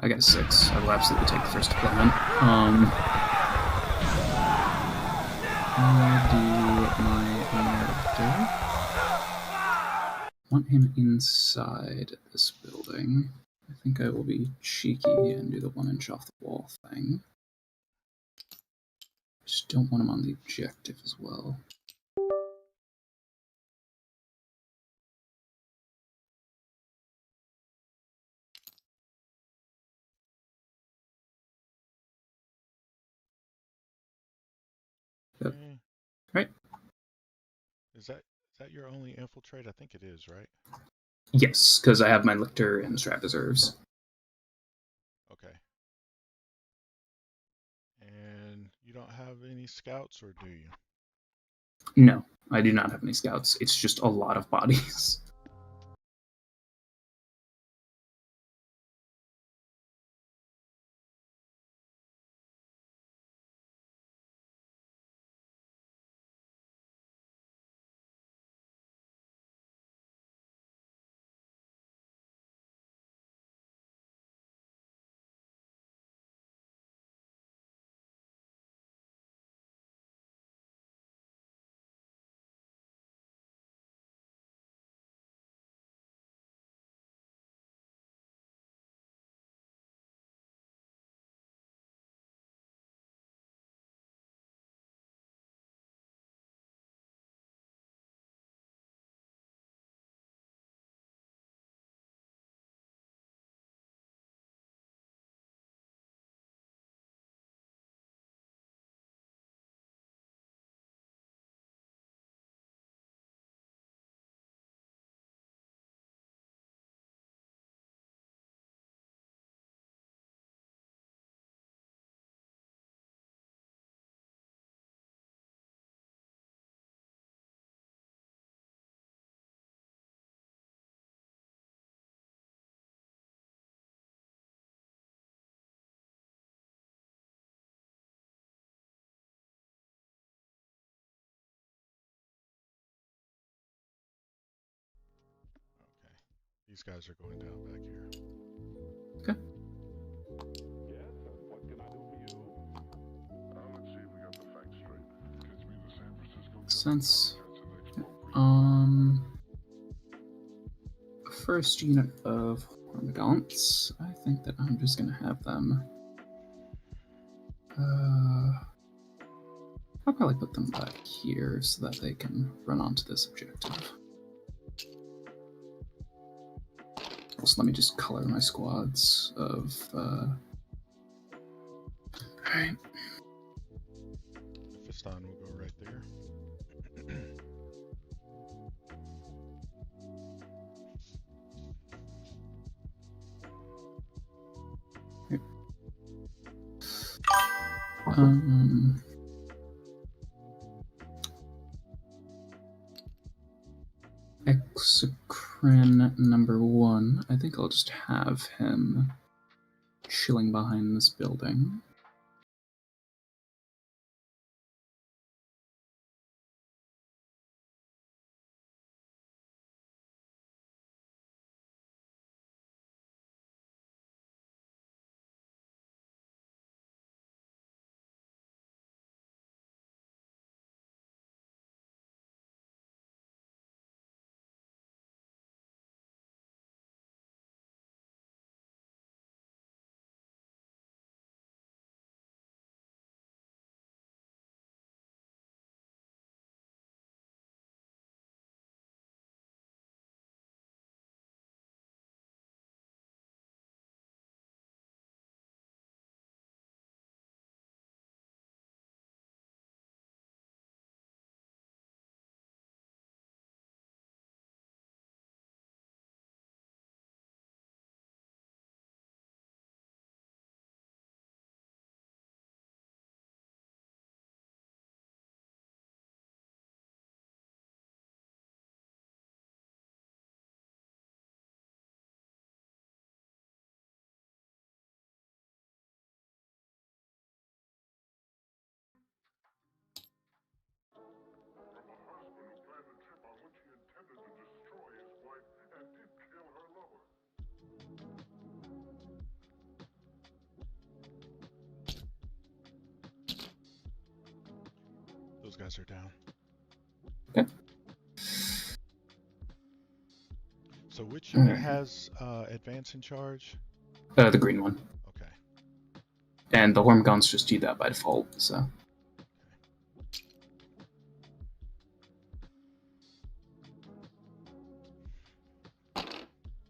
I got a 6. I will absolutely take the first deployment. I'll do my narrator. Want him inside this building. I think I will be cheeky and do the 1 inch off the wall thing. Just don't want him on the objective as well. Yep. Okay. Right. Is that your only infiltrate? I think it is, right? Yes, because I have my Lictor and Strat Reserves. Okay. And you don't have any scouts, or do you? No, I do not have any scouts. It's just a lot of bodies. Okay. These guys are going down back here. Okay. Makes sense. First unit of Hormagaunts. I think that I'm just gonna have them. I'll probably put them back here so that they can run onto this objective. So let me just color my squads of. Alright. Fiston will go right there. Exocrine number 1. I think I'll just have him chilling behind this building. guys are down. Okay. So which unit has advance in charge? The green one. Okay. And the Hormiguns just do that by default, so. Trying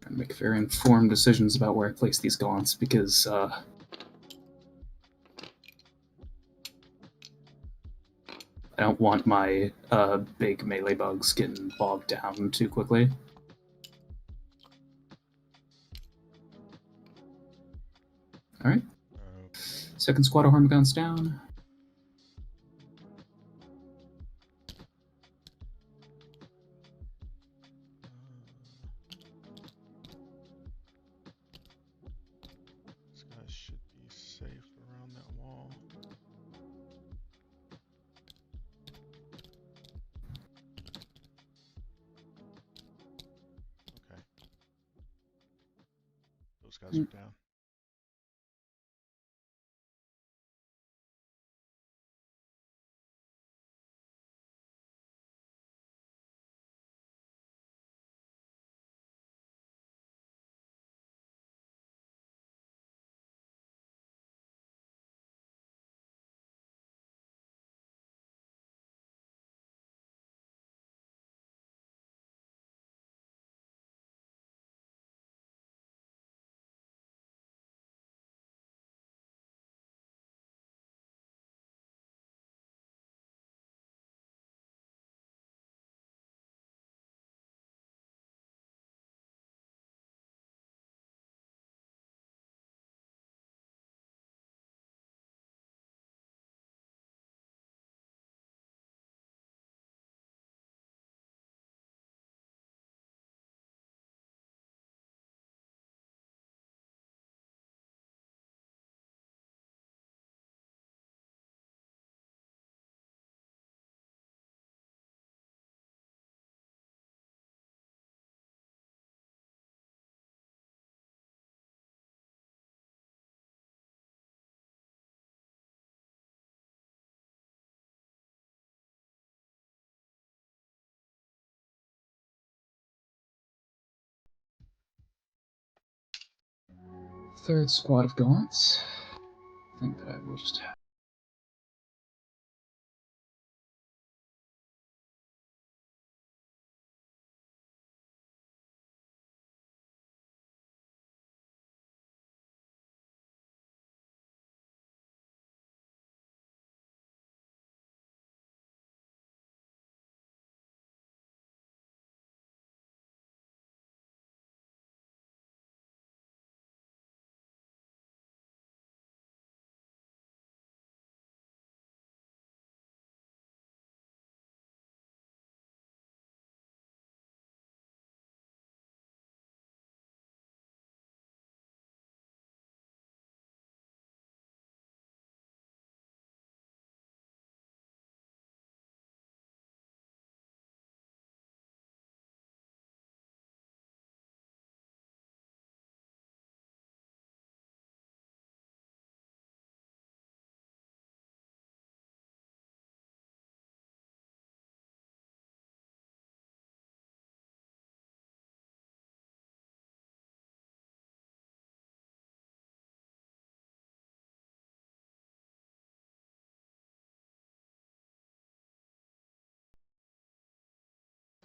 to make very informed decisions about where I place these gaunts because I don't want my big melee bugs getting bogged down too quickly. Alright. Okay. Second squad of Hormiguns down. These guys should be safe around that wall. Okay. Those guys are down. Third squad of gaunts. I think that I will just have.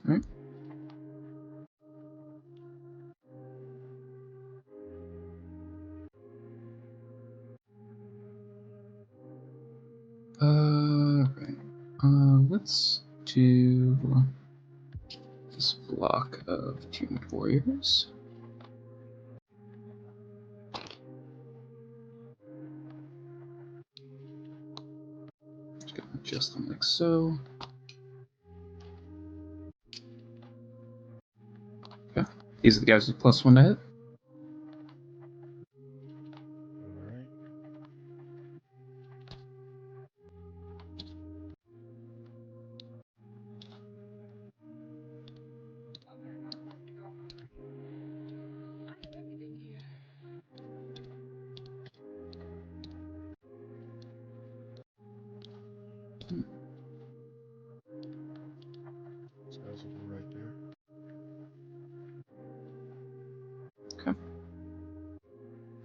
Alright. Right. Let's do this block of Tuned Warriors. Just gonna adjust them like so. Okay. These are the guys with +1 to hit. Alright.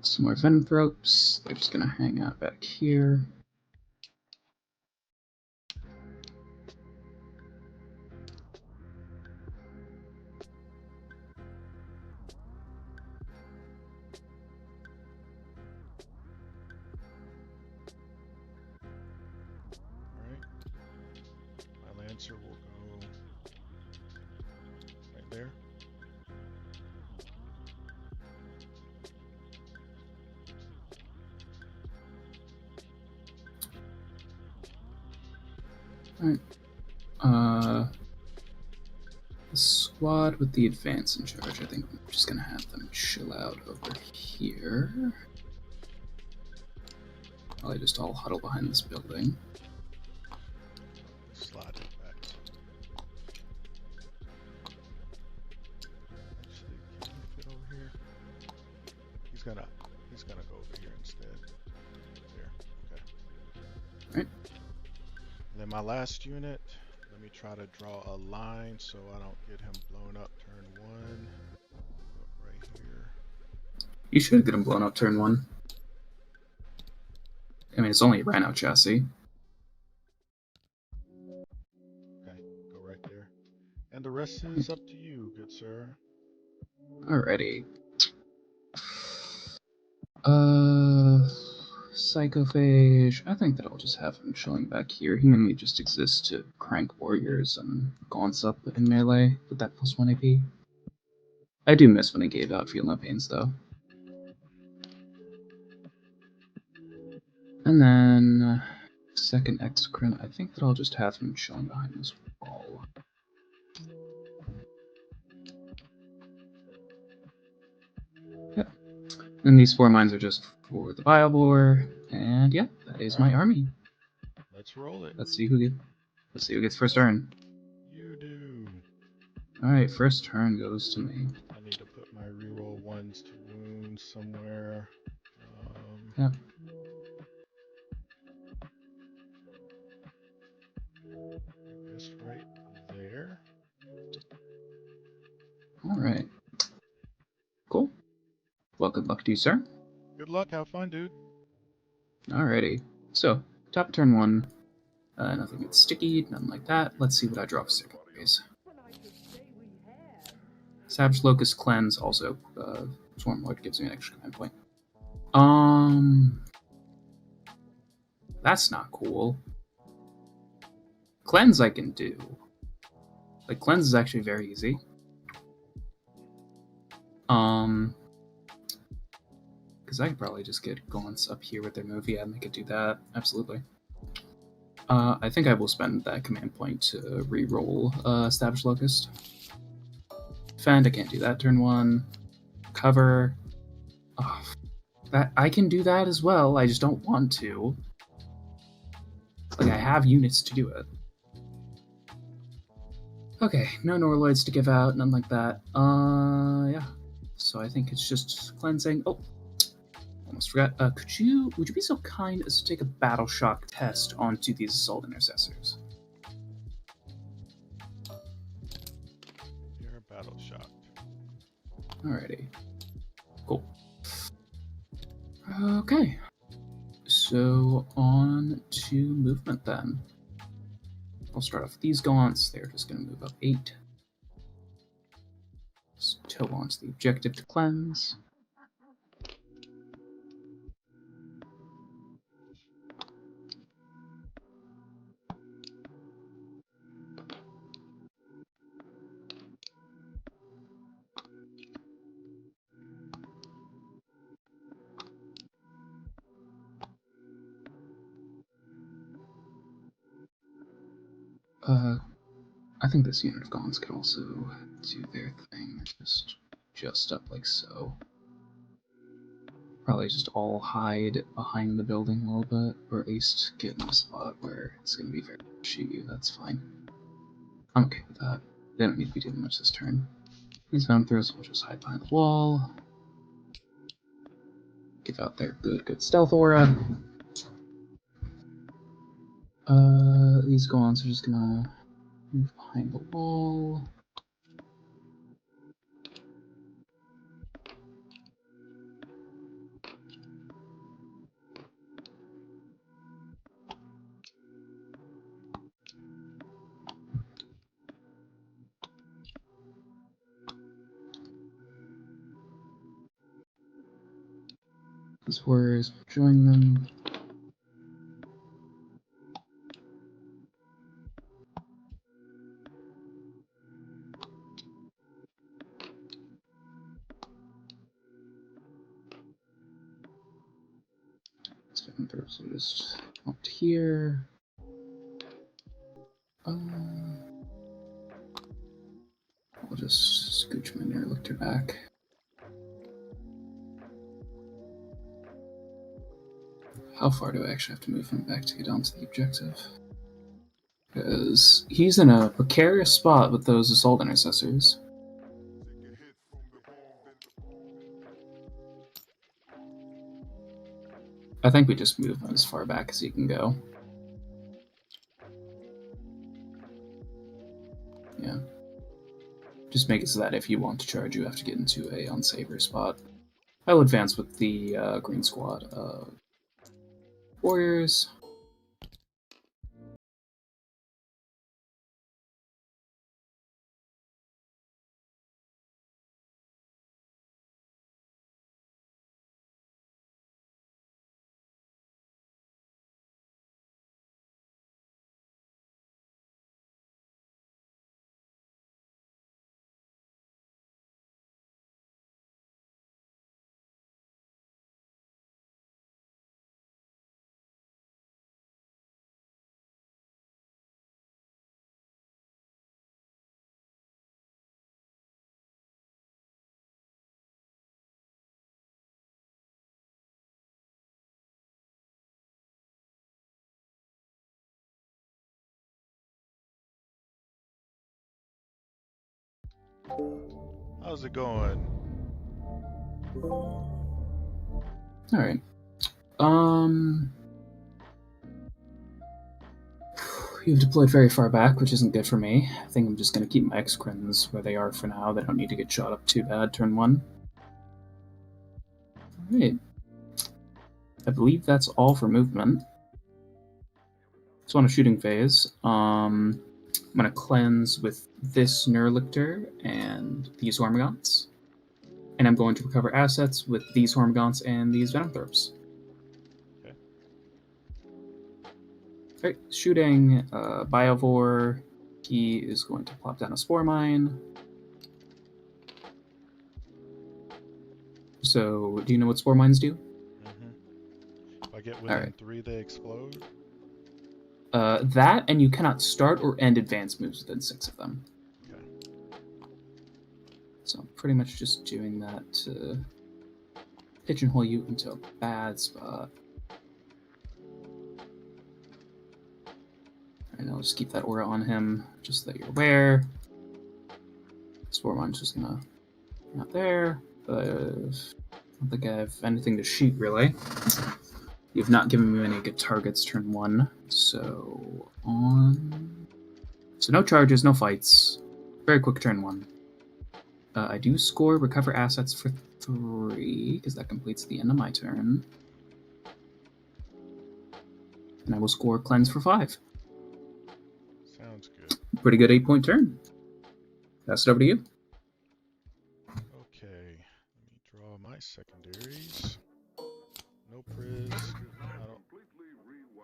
Some more Venthropes. They're just gonna hang out back here. Alright. My Lancer will go right there. Alright. The squad with the advance in charge, I think I'm just gonna have them chill out over here. While they just all huddle behind this building. Slide it back. Actually, can he fit over here? He's gonna go over here instead. There. Okay. Alright. And then my last unit, let me try to draw a line so I don't get him blown up turn 1. Right here. You should get him blown up turn 1. I mean, it's only a Rhino chassis. Okay, go right there. And the rest is up to you, good sir. Alrighty. Psychophage. I think that I'll just have him chilling back here. He mainly just exists to crank warriors and gaunts up in melee with that +1 AP. I do miss when he gave out Feel No Pains, though. And then, second Exocrine, I think that I'll just have him chilling behind this wall. Yep. And these 4 mines are just for the Biobore, and yeah, that is my army. Let's roll it. Let's see who gets first turn. You do. Alright, first turn goes to me. I need to put my reroll 1s to wounds somewhere. Yep. I guess right there. Alright. Cool. Well, good luck to you, sir. Good luck, have fun, dude. Alrighty. So, top of turn 1. Nothing gets sticky, nothing like that. Let's see what I draw for second phase. Savage Locust Cleanse, also Swarmlord gives me an extra command point. That's not cool. Cleanse I can do. Like, Cleanse is actually very easy. Because I could probably just get Gaunts up here with their move. Yeah, and they could do that. Absolutely. I think I will spend that command point to re-roll Savage Locust. Defend, I can't do that turn 1. Cover. Oh, that I can do that as well, I just don't want to. Like, I have units to do it. Okay, no Norloids to give out, none like that. Yeah. So I think it's just cleansing. Oh, almost forgot. Would you be so kind as to take a Battle Shock test onto these Assault Intercessors? You're battle shocked. Alrighty. Cool. Okay. So on to movement then. I'll start off with these Gaunts. They're just going to move up 8. Toe onto the objective to cleanse. I think this unit of Gaunts could also do their thing, just up like so. Probably just all hide behind the building a little bit, or at least get in a spot where it's going to be very pushy. That's fine. I'm okay with that. They don't need to be doing much this turn. These Venthros will just hide behind the wall. Give out their good stealth aura. These Gaunts are just gonna move behind the wall. Those horrors, join them. So just up here. I'll just scooch my Nerlictor back. How far do I actually have to move him back to get onto the objective? Because he's in a precarious spot with those assault intercessors. I think we just move him as far back as he can go. Yeah. Just make it so that if you want to charge, you have to get into a unsavory spot. I will advance with the green squad. Warriors. How's it going? Alright. You've deployed very far back, which isn't good for me. I think I'm just going to keep my X-Crins where they are for now. They don't need to get shot up too bad turn 1. Alright. I believe that's all for movement. So on a shooting phase, I'm going to cleanse with this Nerlictor and these Hormagaunts. And I'm going to recover assets with these Hormagaunts and these Venomthorpes. Okay. Alright, shooting Biovore. He is going to plop down a Spore Mine. So, do you know what Spore Mines do? Mm-hmm. If I get within 3, they explode? That, and you cannot start or end advanced moves within 6 of them. Okay. So I'm pretty much just doing that to pigeonhole you into a bad spot. And I'll just keep that aura on him, just so that you're aware. Spore Mine's just gonna not there, but I don't think I have anything to shoot really. You've not given me any good targets turn 1, so on. So no charges, no fights. Very quick turn 1. I do score recover assets for 3, because that completes the end of my turn. And I will score cleanse for 5. Sounds good. Pretty good 8-point turn. Pass it over to you. Okay, let me draw my secondaries. No Priz. I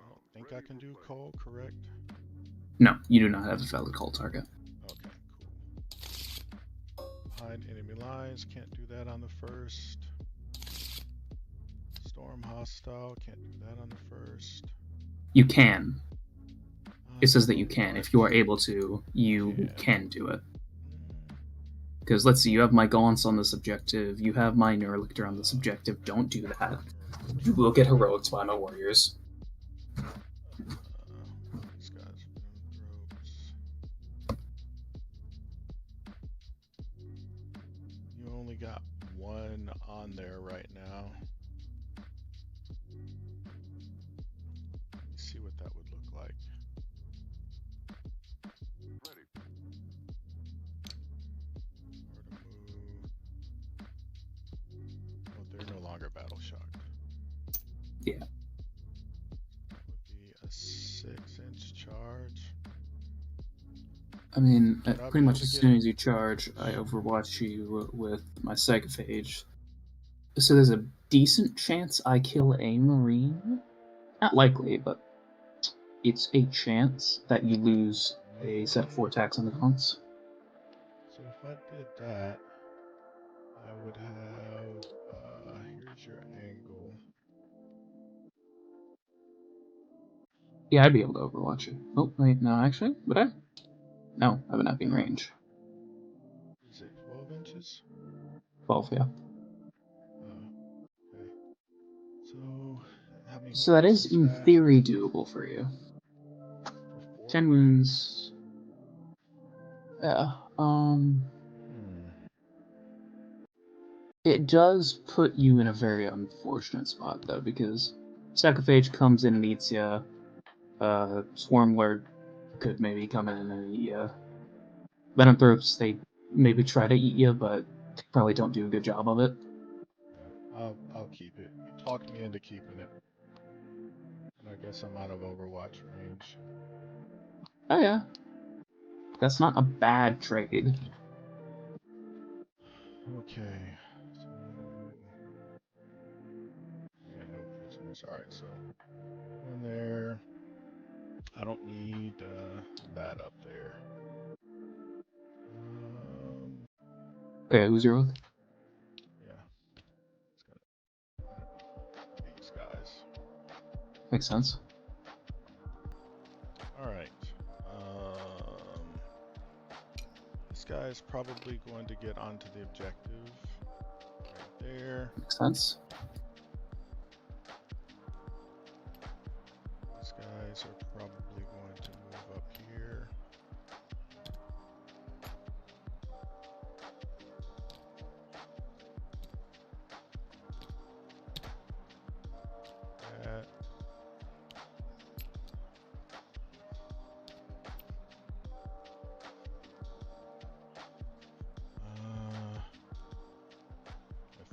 don't think I can do Call, correct? No, you do not have a valid call target. Okay, cool. Behind enemy lines, can't do that on the first. Storm hostile, can't do that on the first. You can. It says that you can. If you are able to, you can do it. Because let's see, you have my Gaunts on this objective, you have my Nerlictor on this objective. Don't do that. You will get heroics by my warriors. These guys are ropes. You only got 1 on there right now. Let me see what that would look like. Ready. Or to move. Oh, they're no longer battle shocked. Yeah. That would be a 6-inch charge. I mean, Should I pretty be much able as to soon as you charge, I overwatch you with my Psychophage. So there's a decent chance I kill a Marine. Not likely, but it's a chance that you lose a set of 4 attacks on the cons. So if I did that, I would have, here's your angle. Yeah, I'd be able to overwatch it. Oh, wait, no, actually, would I? No, I would not be in range. Is it 12 inches? 12, yeah. Oh, okay. So, how many So that wounds is, is in that? theory, doable for you. For 4? 10 wounds. Yeah, Hmm. it does put you in a very unfortunate spot, though, because Sacriphage comes in and eats you. Swarmlord could maybe come in and eat you. Venom Throats, they maybe try to eat you, but they probably don't do a good job of it. Yeah, I'll keep it. You talked me into keeping it. And I guess I'm out of Overwatch range. Oh yeah, that's not a bad trade. Okay. So, yeah, no prisoners. Alright, so go in there. I don't need that up there. Okay, who's your oath? Yeah, it's gonna these guys. Makes sense. Alright. This guy is probably going to get onto the objective right there. Makes sense. These guys are probably going to move up here. That.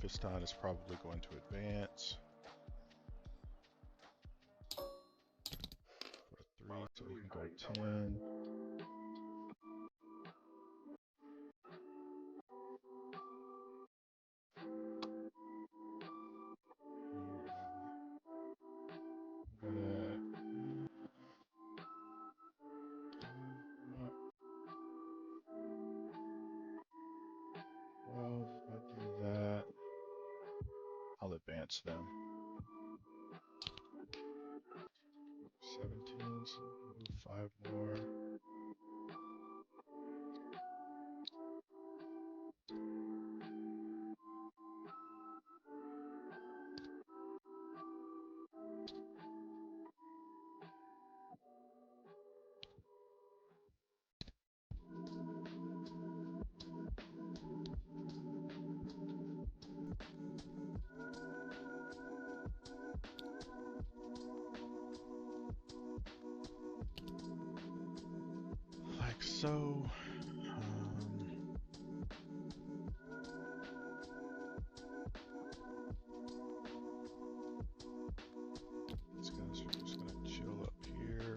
Fiston is probably going to advance. For 3, so he can go 10. I'm gonna well, if I do that, I'll advance them. 17, so move 5 more. Like so. These guys are just gonna chill up here.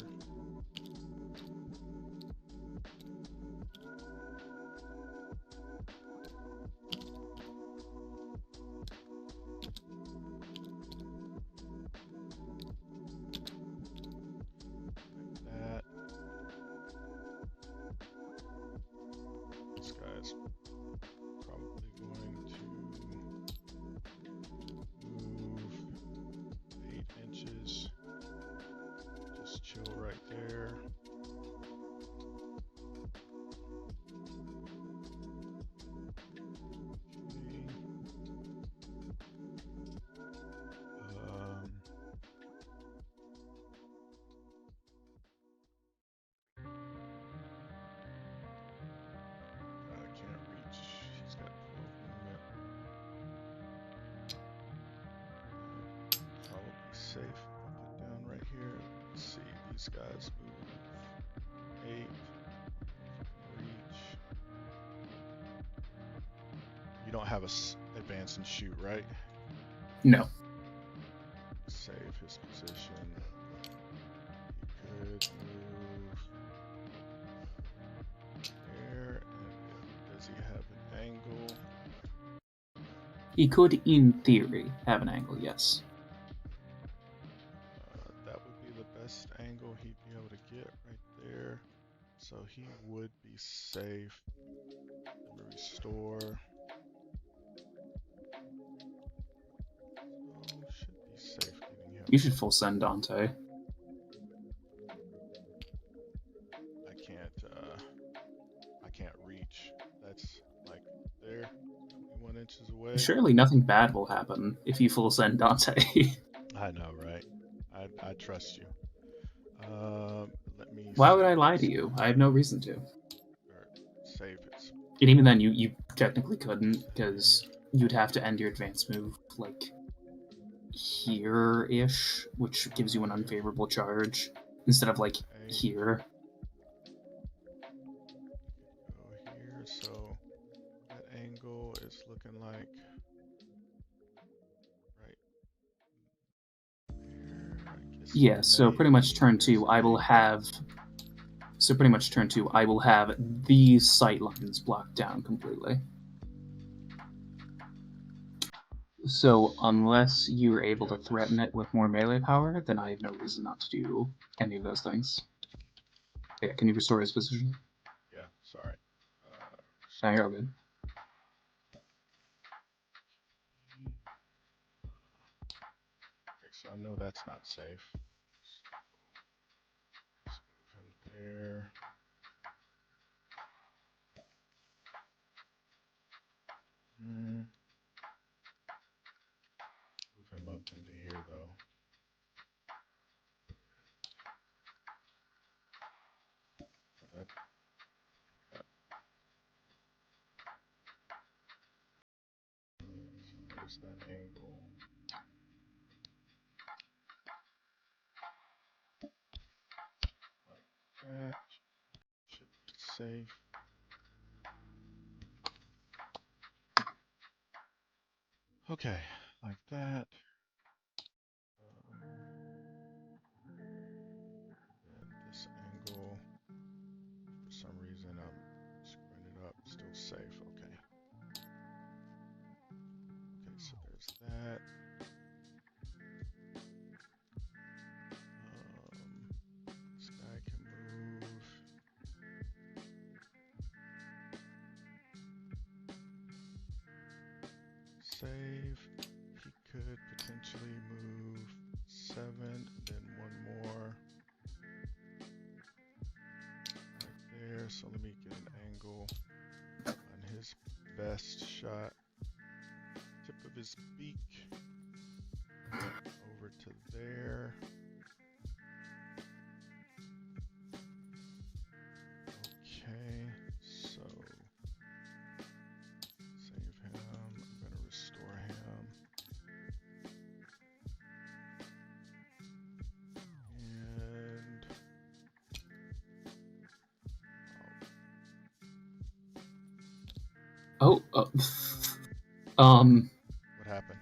Like that. This guy's probably going to move 8 inches. Just chill right there. I can't reach. He's got 12 movement. Probably safe if I put down right here. Let's see, these guys move 8. Reach. You don't have a advance and shoot, right? No. Save his position. He could move there, and does he have an angle? He could, in theory, have an angle, yes. That would be the best angle he'd be able to get right there. So he would be safe. Let me restore. So should be safe getting him. You should full send Dante. I can't reach. That's like there, 21 inches away. Surely nothing bad will happen if you full send Dante. I know, right? I trust you. Let me. Why would I lie to you? I have no reason to. Or save it. And even then, you technically couldn't, because you'd have to end your advance move, like, here-ish, which gives you an unfavorable charge, instead of, like, Okay. here. Go here, so that angle is looking like right there. I guess Yeah, so pretty much turn there's 2, an I will angle. have... So pretty much turn 2, I will have these sight lines blocked down completely. So unless you're able to threaten it with more melee power, then I have no reason not to do any of those things. Yeah, can you restore his position? Yeah, sorry. No, you're all good. Okay, so I know that's not safe. Let's move him there. Move him up into here though. That, so there's that angle. That should be safe. Okay, like that. And this angle, for some reason, I'm screwing it up. Still safe. Okay. Okay, so there's that. This guy can move. Save. He could potentially move 7, then one more. Right there. So let me get an angle on his best shot. Tip of his beak. Over to there. Okay, so save him. I'm gonna restore him. And Oh, what happened?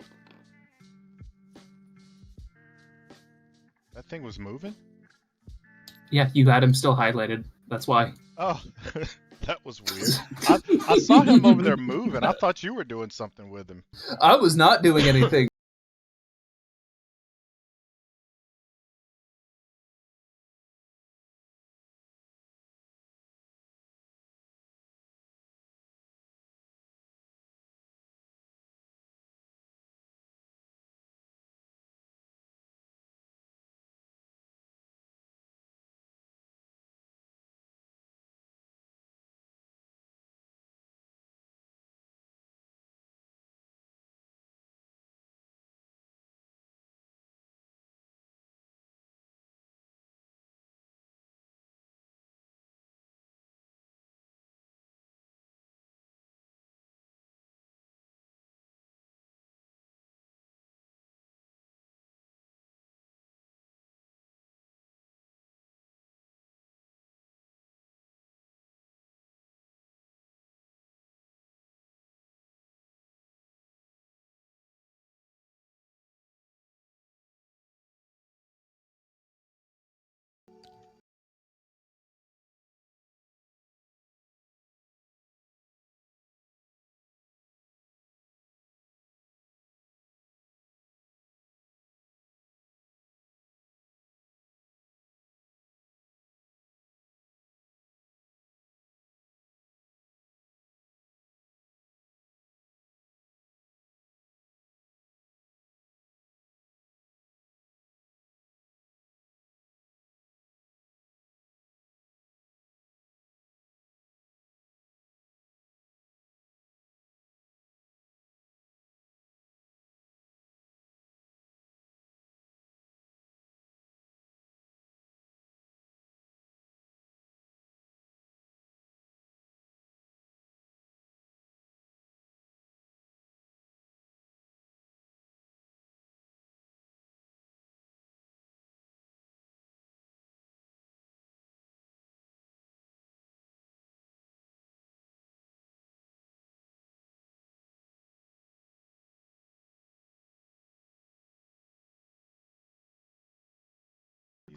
That thing was moving? yeah, you had him still highlighted. That's why. Oh, that was weird. I saw him over there moving. I thought you were doing something with him. I was not doing anything.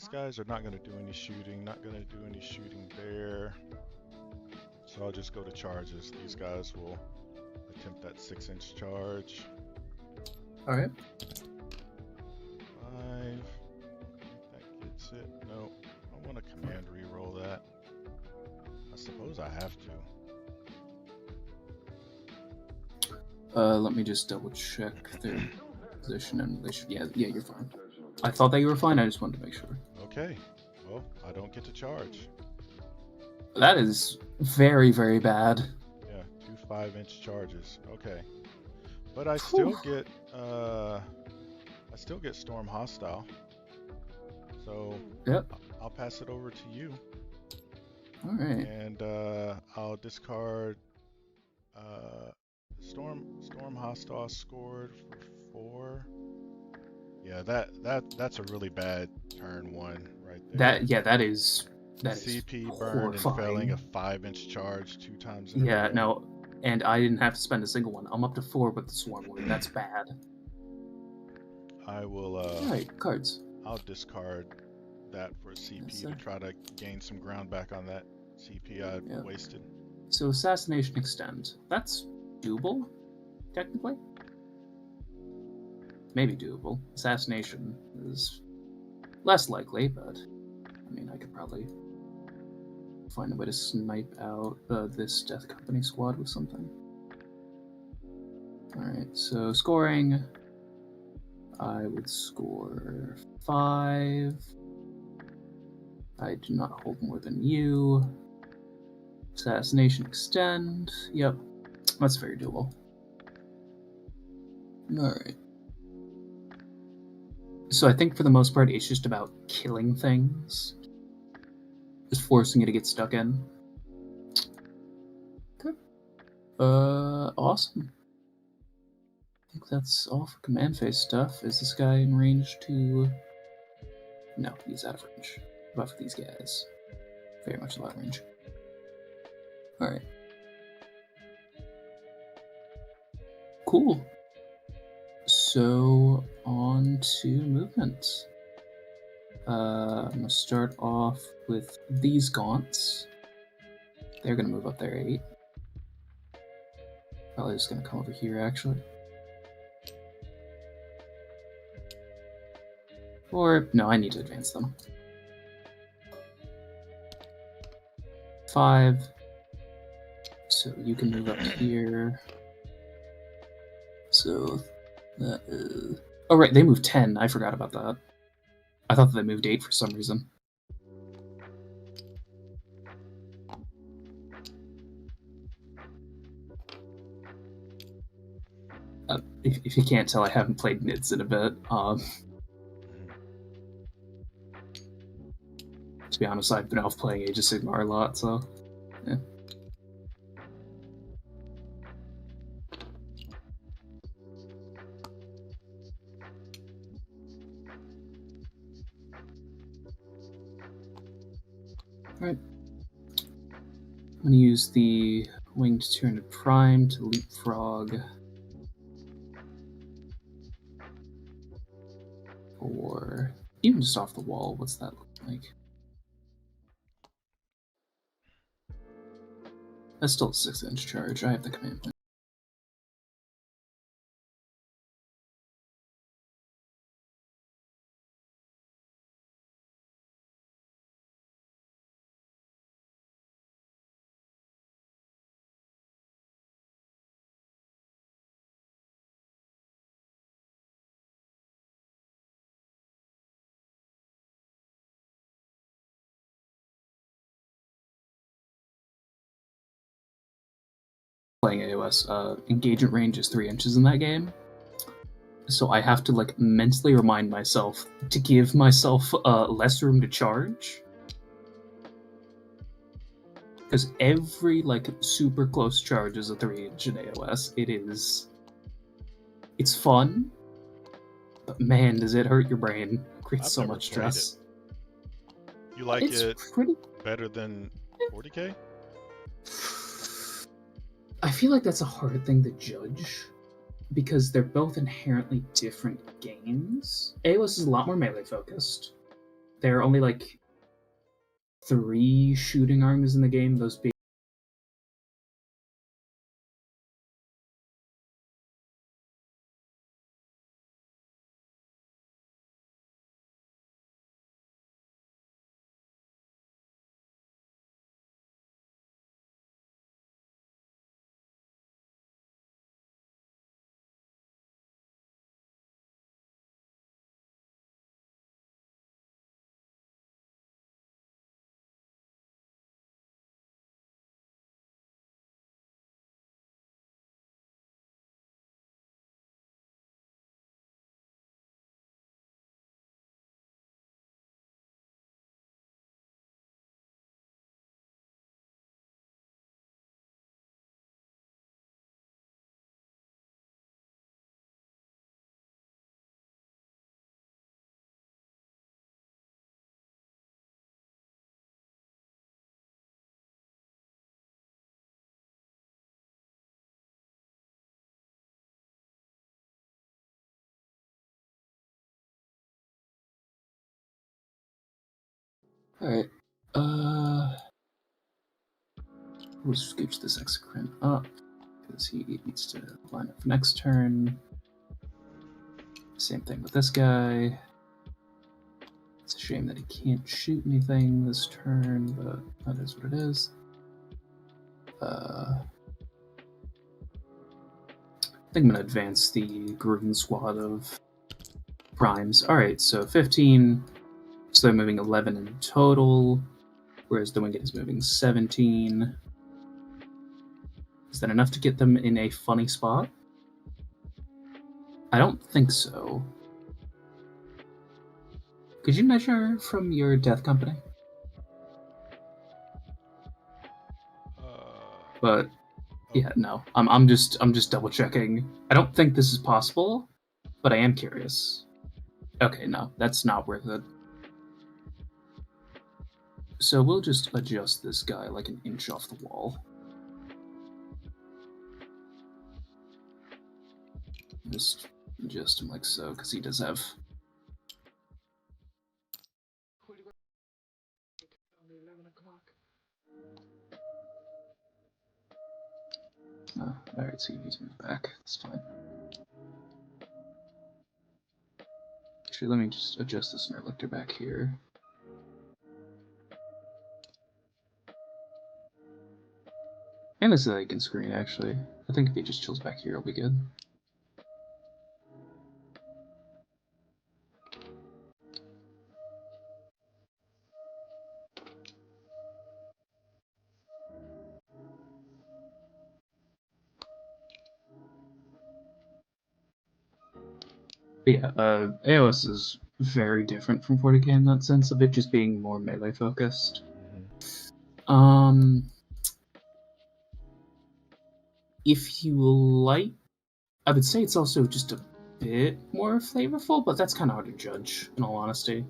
these guys are not going to do any shooting, not going to do any shooting there. So I'll just go to charges. These guys will attempt that 6-inch charge. Alright. 5. That gets it. No. I want to command reroll that. I suppose I have to. Let me just double check their position and relation. Yeah, you're fine. I thought that you were fine, I just wanted to make sure. Okay. Well, I don't get to charge. That is very, very bad. Yeah, 2 5-inch charges. Okay. But I still get Storm Hostile. So yep. I'll pass it over to you. Alright. And I'll discard Storm Hostile scored for 4. Yeah, that's a really bad turn 1 right there. That is CP burned and failing a 5-inch charge 2 times in a row. No, and I didn't have to spend a single one. I'm up to 4 with the Swarm Warrior. That's bad. I will Alright, cards. I'll discard that for a CP to try to gain some ground back on that CP I wasted. So Assassination Extend. That's doable, technically. Maybe doable. Assassination is less likely, but I mean, I could probably find a way to snipe out this Death Company squad with something. Alright, so scoring. I would score 5. I do not hold more than you. Assassination Extend. Yep, that's very doable. Alright. So I think for the most part, it's just about killing things. Just forcing it to get stuck in. Okay. Awesome. I think that's all for command phase stuff. Is this guy in range to... No, he's out of range. But for these guys, very much out of range. Alright. Cool. So, on to movement. I'm going to start off with these gaunts. They're going to move up there 8. Probably just going to come over here, actually. Or, no, I need to advance them. 5. So you can move up here. So that is... Oh, right, they moved 10. I forgot about that. I thought that they moved 8 for some reason. If you can't tell, I haven't played Nids in a bit. To be honest, I've been off playing Age of Sigmar a lot, so yeah. Alright. I'm going to use the Winged Tyranid Prime to leapfrog or even just off the wall. What's that look like? That's still a 6-inch charge. I have the command point. Playing AOS, engagement range is 3 inches in that game. So I have to like mentally remind myself to give myself less room to charge. Because every like super close charge is a 3-inch in AOS. It's fun, but man, does it hurt your brain. It creates so much stress. You like it better than 40k? I feel like that's a hard thing to judge, because they're both inherently different games. AOS is a lot more melee focused. there are only like 3 shooting armies in the game, those being Alright. We'll scooch this exocrine up because he needs to line up for next turn. Same thing with this guy. It's a shame that he can't shoot anything this turn, but that is what it is. I think I'm going to advance the green squad of primes. Alright, so 15. So they're moving 11 in total, whereas the Winged is moving 17. Is that enough to get them in a funny spot? I don't think so. Could you measure from your death company? But yeah, no. I'm just double checking. I don't think this is possible, but I am curious. Okay, no, that's not worth it. So we'll just adjust this guy like an inch off the wall. Just adjust him like so, because he does have... Oh, alright, so you need to move back. That's fine. Actually, let me just adjust this Nerlictor back here. And this is like in screen, actually. I think if he just chills back here, it'll be good. But yeah, AOS is very different from 40k in that sense of it just being more melee focused. If you like, I would say it's also just a bit more flavorful, but that's kind of hard to judge, in all honesty.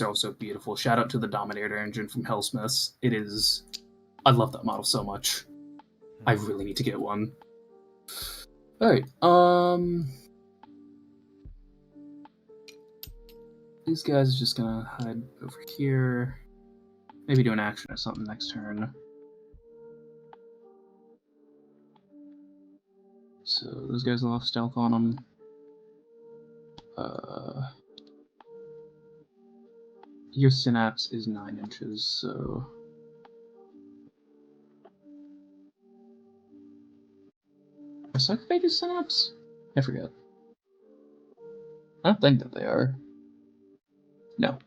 Are also beautiful. Shout out to the Dominator engine from Hellsmiths. It is... I love that model so much. I really need to get one. Alright, these guys are just gonna hide over here. Maybe do an action or something next turn. So those guys will have stealth on them. Your synapse is 9 inches, so... Are sarcophagus synapse? I forget. I don't think that they are. No.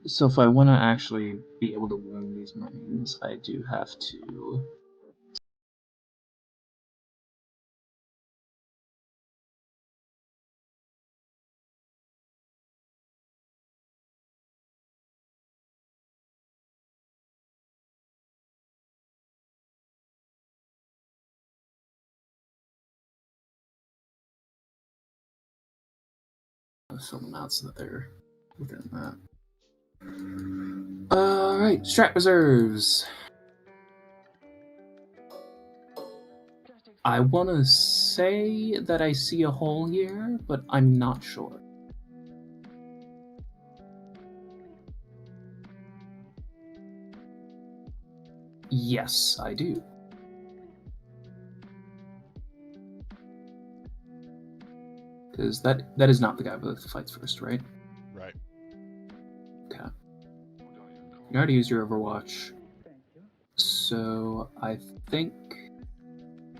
So if I want to actually be able to wound these Marines, I do have to... fill them out so that they're within that. Alright, strat reserves. I want to say that I see a hole here, but I'm not sure. Yes, I do. Because that is not the guy with the fights first, right? Right. Okay. You already used your Overwatch. So I think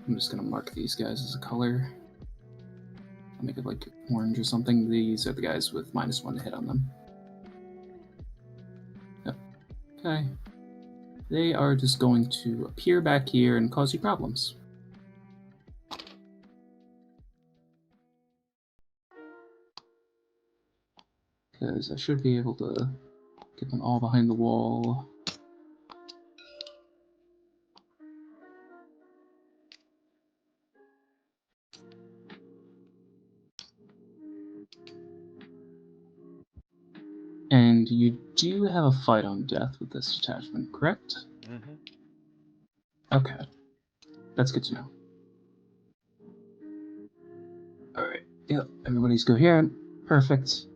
I'm just gonna mark these guys as a color. I'll make it like orange or something. These are the guys with -1 to hit on them. Yep. Okay. They are just going to appear back here and cause you problems. Because I should be able to get them all behind the wall. And you do have a fight on death with this detachment, correct? Mm-hmm. Okay. That's good to know. Alright. Yep, everybody's coherent. Perfect.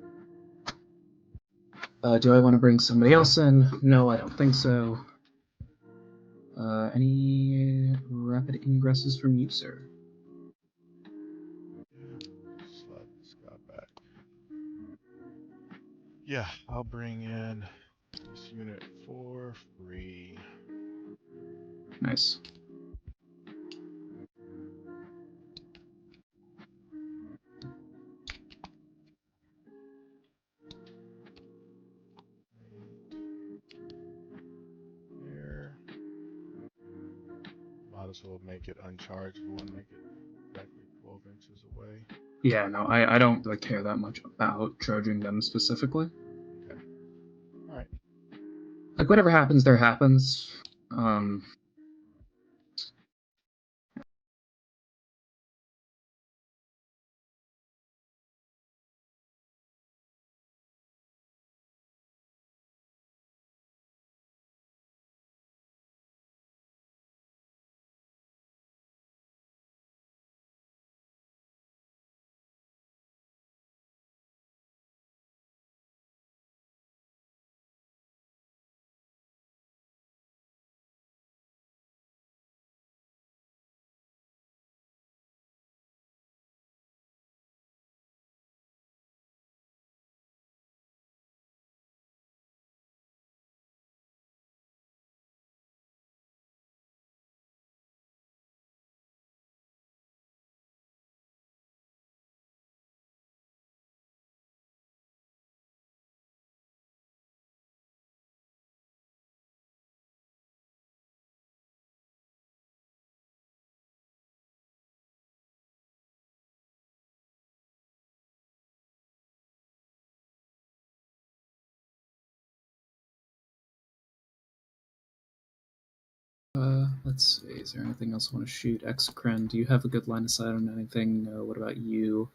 Do I want to bring somebody else in? No, I don't think so. Any rapid ingresses from you, sir? Slide this guy back. Yeah, I'll bring in this unit for free. Nice. There. Might as well make it unchargeable and make it exactly 12 inches away. Yeah, no, I don't like, care that much about charging them specifically. Okay. Alright. Like, whatever happens, there happens. Let's see, is there anything else I want to shoot? Exocren, do you have a good line of sight on anything? What about you?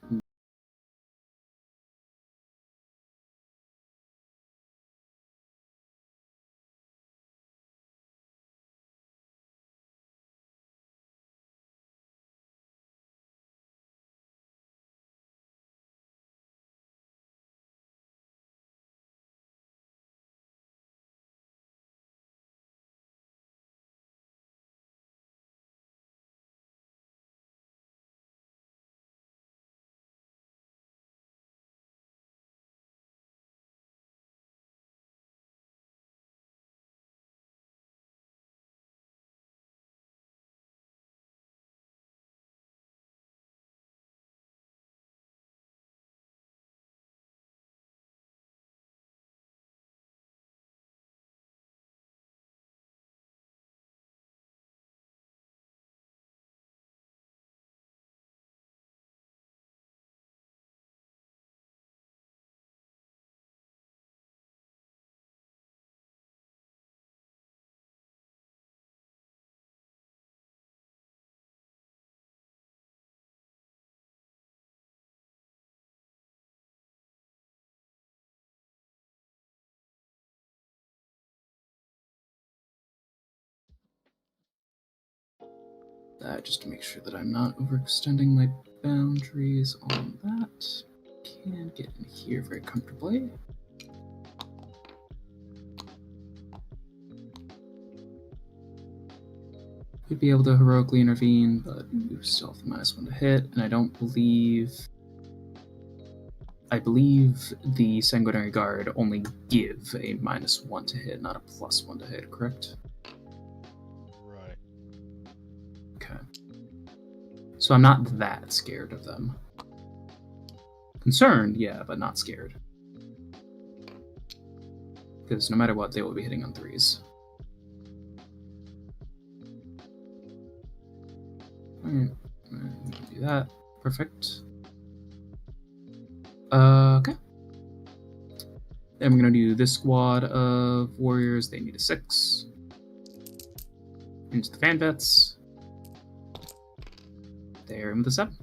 that just to make sure that I'm not overextending my boundaries on that. Can get in here very comfortably. Could be able to heroically intervene, but you still have the -1 to hit, and I believe the Sanguinary Guard only give a -1 to hit, not a +1 to hit, correct? Right. Okay. So I'm not that scared of them. Concerned, yeah, but not scared. Because no matter what, they will be hitting on 3s. Alright, do that. Perfect. Okay. Then we're going to do this squad of warriors. They need a 6. Into the fan vets. They're in with a 7.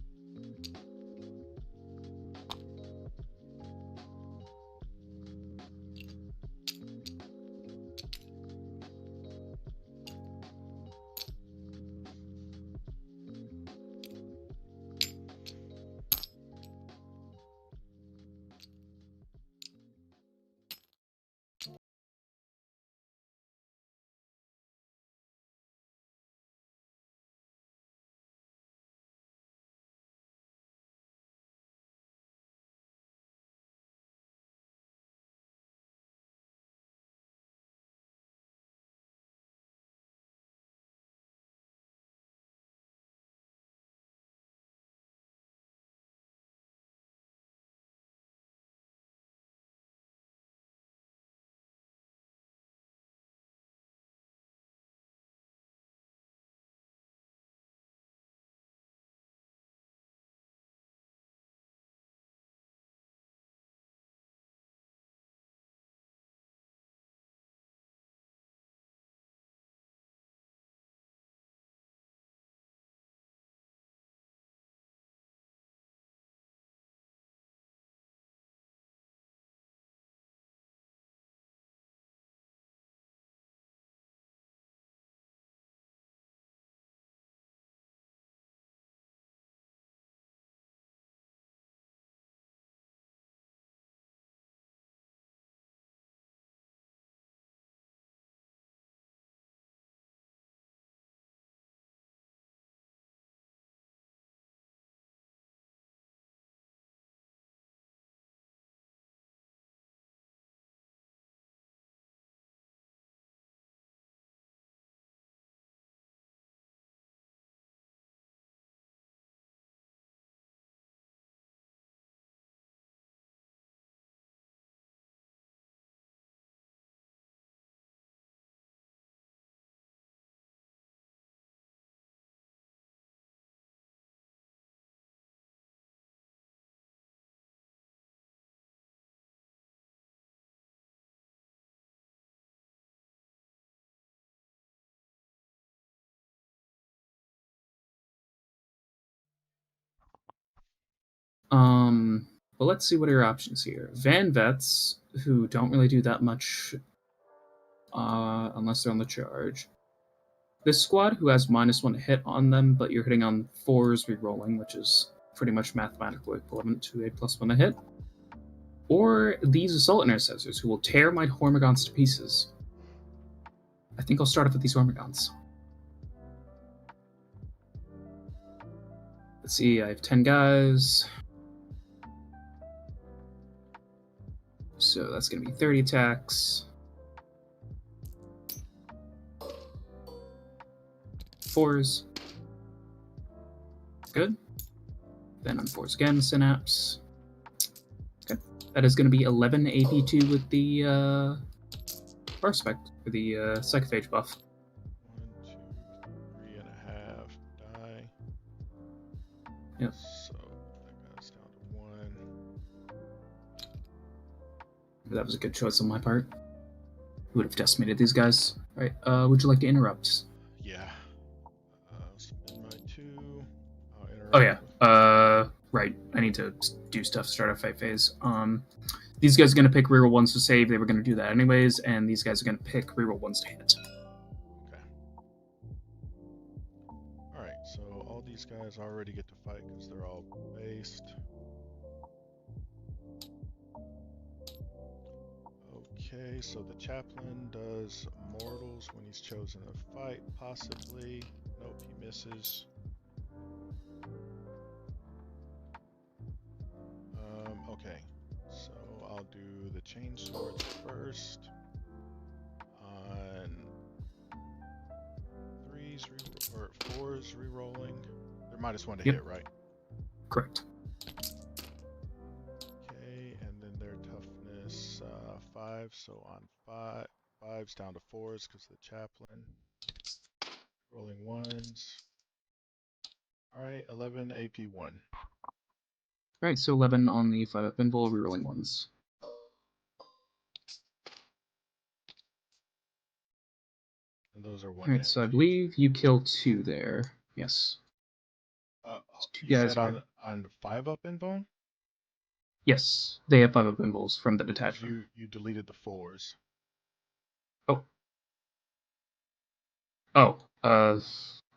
But let's see what are your options here. Van Vets, who don't really do that much unless they're on the charge. This squad, who has -1 to hit on them, but you're hitting on 4s re-rolling, which is pretty much mathematically equivalent to a +1 to hit. Or these Assault Intercessors, who will tear my Hormigons to pieces. I think I'll start off with these Hormigons. Let's see, I have 10 guys. So that's going to be 30 attacks. 4s. Good. Then on 4s again, Synapse. Okay. That is going to be 11 AP2 with the Prospect, or the Psychophage buff. 1, 2, 3.5 die. Yep. So that guy's down to 1. That was a good choice on my part. Who would have decimated these guys? Alright, would you like to interrupt? Yeah. Spend my 2. I'll interrupt. Oh yeah. Right. I need to do stuff. Start a fight phase. These guys are gonna pick reroll 1s to save. They were gonna do that anyways, and these guys are gonna pick reroll 1s to hit. Okay. All right. guys already get to fight because they're all based. Okay, so the chaplain does mortals when he's chosen to fight, possibly. Nope, he misses. Okay, so I'll do the chain swords first. On fours re-rolling. They're -1 to hit, right? Correct. Okay, and then their toughness 5, so on 5's down to 4s because of the chaplain. Rolling 1s. Alright, 11 AP1. Alright, so 11 on the 5-up invul, rerolling 1s. And those are 1 Alright, hit. so I believe you kill 2 there. Yes. Two You guys said on 5-up invuln? Yes, they have 5-up invuls from the detachment. You deleted the 4s. Oh.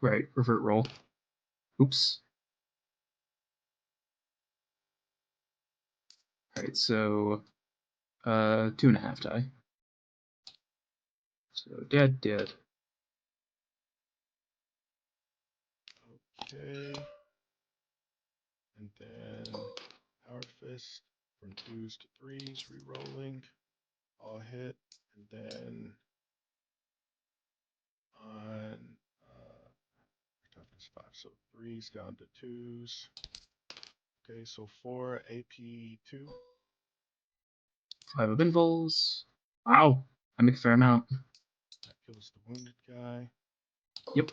Right, revert roll. Oops. Alright, so 2.5 die. So dead. Okay. And then Power Fist from 2s to 3s, re-rolling. All hit. And then on toughness 5, so 3s down to 2s. Okay, so 4 AP2. 5-up invuls. Wow, I make a fair amount. That kills the wounded guy. Yep.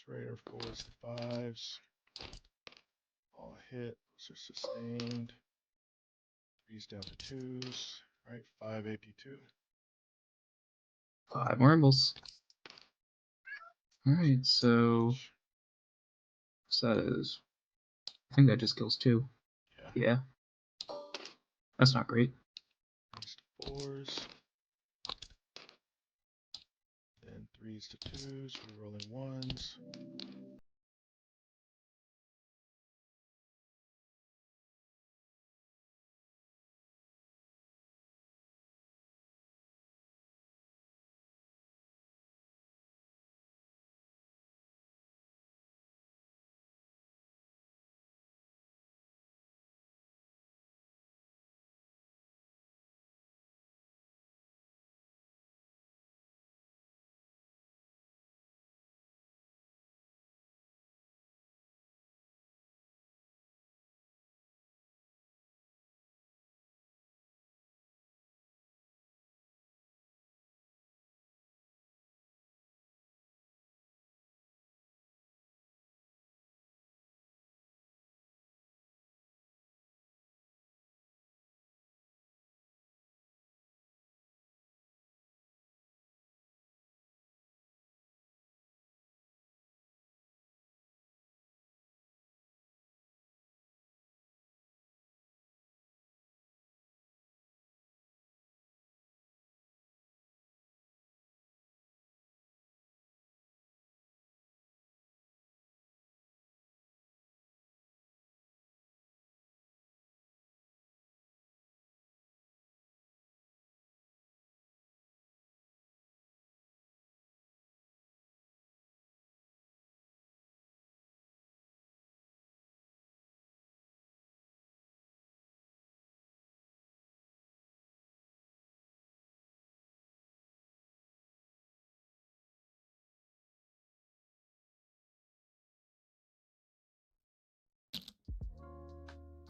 Raider 4s to 5s. All hit. Those are sustained. 3s down to 2s. Alright, 5 AP2. 5 more invuls. Alright, so that is... I think that just kills 2. Yeah. That's not great. 3s to 4s. Then 3s to 2s, rerolling 1s.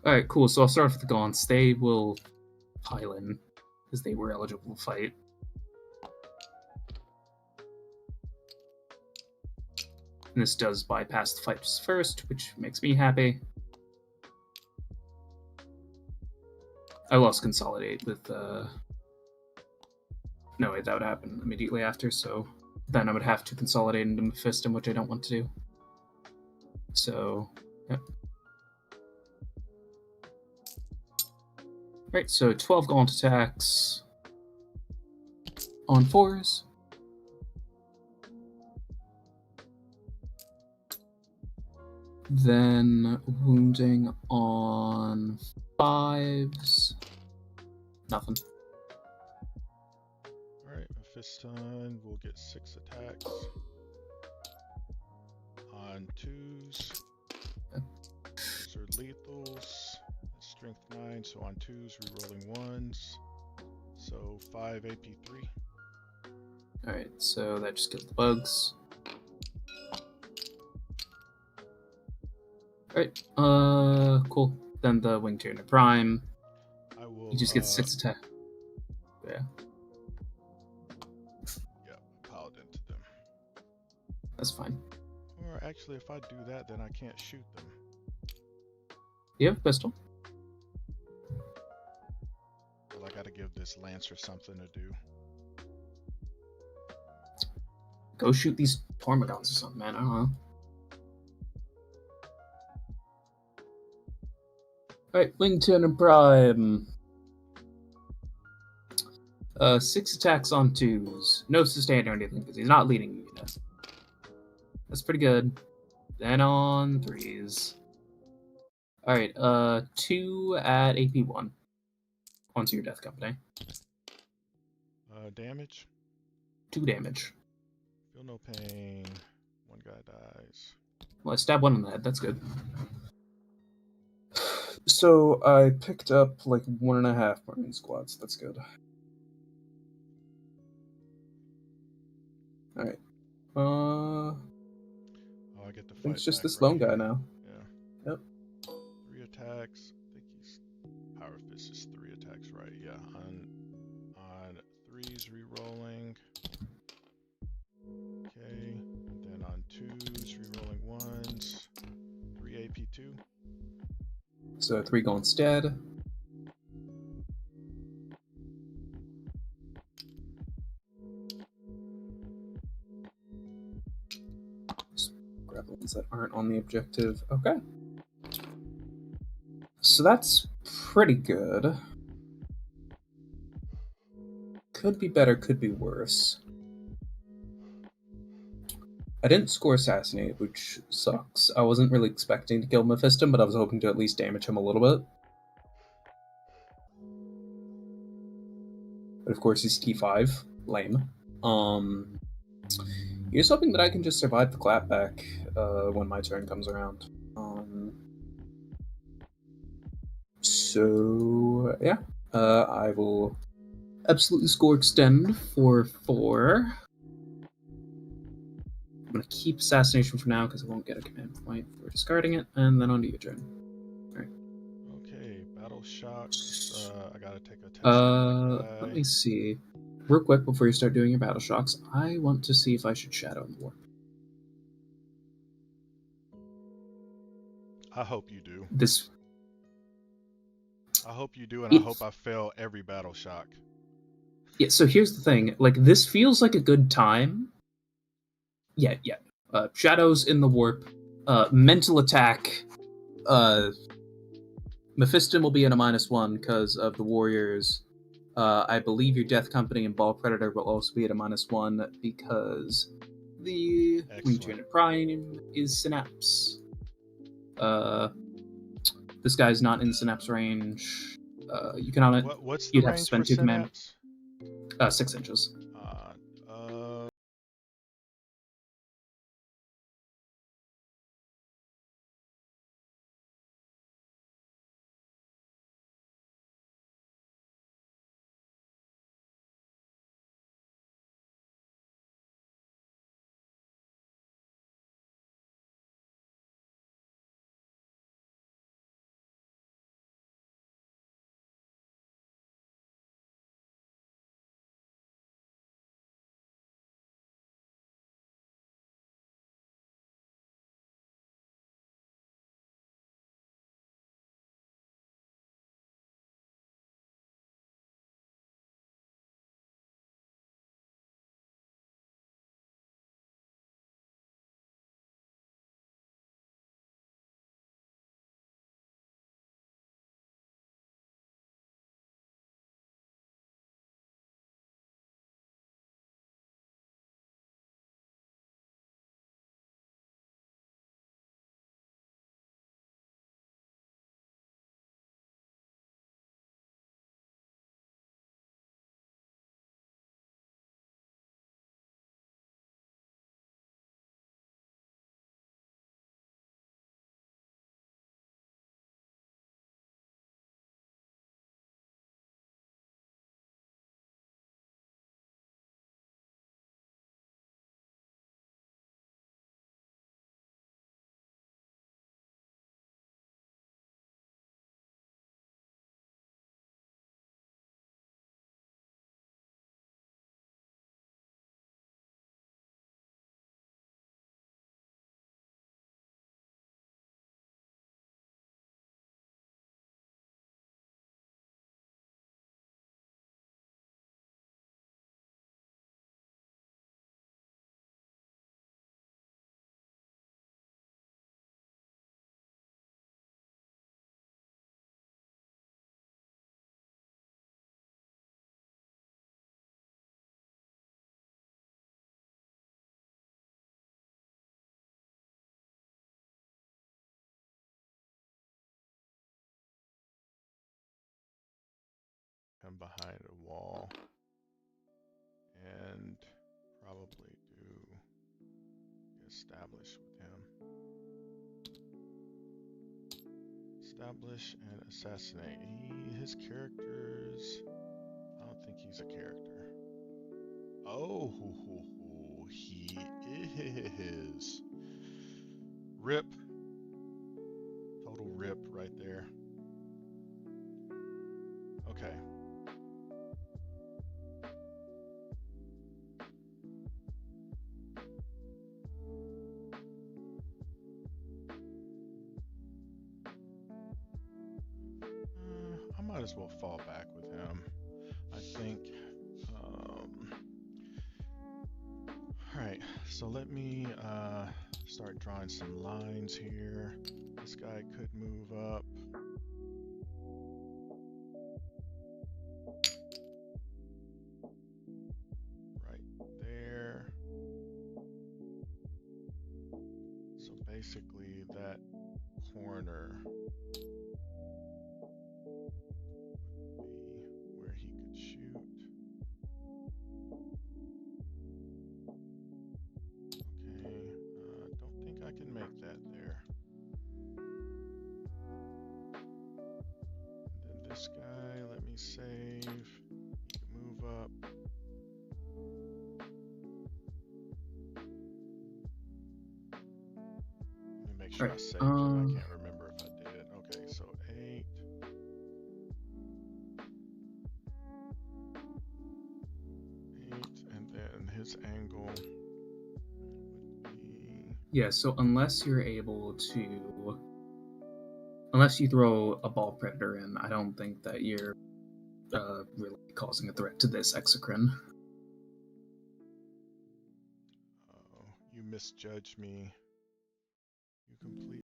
Alright, cool. So I'll start off with the Gaunts. They will pile in, because they were eligible to fight. And this does bypass the fights first, which makes me happy. I lost Consolidate with... No, wait, that would happen immediately after, so then I would have to consolidate into Mephiston, which I don't want to do. So, yep. Right, so 12 Gaunt attacks on 4s. Then wounding on 5s. Nothing. Alright, Mephiston will get 6 attacks. On 2s. Okay. Those are lethals. Strength 9, so on 2s, rerolling 1s. So 5 AP3. Alright, so that just kills the bugs. Alright, cool. Then the Wing Tyranids Prime. I will. You just get 6 attack. Yeah. Yeah, piled into them. That's fine. Or actually, if I do that, then I can't shoot them. You have a pistol. Well, I gotta give this Lancer something to do. Go shoot these Tormagons or something, man. I don't know. Alright, Wing Tyranids Prime. 6 attacks on 2s. No sustain or anything, because he's not leading you yet. That's pretty good. Then on 3s. Alright, 2 at AP1. Onto your death company. Damage? 2 damage. Feel no pain. 1 guy dies. Well, I stabbed 1 in the head. That's good. So I picked up like 1.5 Marine squads. That's good. Alright. Oh, I get to fight. It's just back this right lone guy here. now. Yeah. Yep. 3 attacks. I think he's Power Fist is 3 attacks, right? Yeah. On 3s, rerolling. Okay. And then on 2s, rerolling 1s. 3 AP2. So 3 go instead. Just grab the ones that aren't on the objective. Okay. So that's pretty good. Could be better, could be worse. I didn't score Assassinate, which sucks. I wasn't really expecting to kill Mephiston, but I was hoping to at least damage him a little bit. But of course he's T5. Lame. Here's hoping that I can just survive the clapback when my turn comes around. So, yeah. I will absolutely score extend for 4. I'm going to keep Assassination for now because I won't get a command point for discarding it, and then on to your turn. Alright. Okay, Battle Shocks. I gotta take a test on that guy. Let me see. Real quick before you start doing your Battle Shocks, I want to see if I should Shadow in the Warp. I hope you do. This. I hope you do, and I hope I fail every Battle Shock. Yeah, so here's the thing. Like, this feels like a good time. Yeah. Shadows in the Warp. Mental Attack. Mephiston will be in a -1 because of the Warriors. I believe your Death Company and Ball Predator will also be at a -1 because the Wing Tyranids Prime is Synapse. This guy's not in Synapse range. You can on it. What's the you'd have to range spend for 2 command. Synapse? 6 inches. him behind a wall and probably do establish with him. Establish and assassinate. His characters, I don't think he's a character. Oh, he is. Rip. Total rip right there. Okay. I might as well fall back with him. I think. Alright, so let me start drawing some lines here. This guy could move up. Right there. So basically that corner would be where he could shoot. Okay, don't think I can make that there. And then this guy, let me save. He can move up. Let me make sure I saved him. I can't remember if I did. Okay, so 8. 8, and then his angle would be... Yeah, so unless you're able to... Unless you throw a ball predator in, I don't think that you're really causing a threat to this exocrine. Oh, you misjudged me. You complete...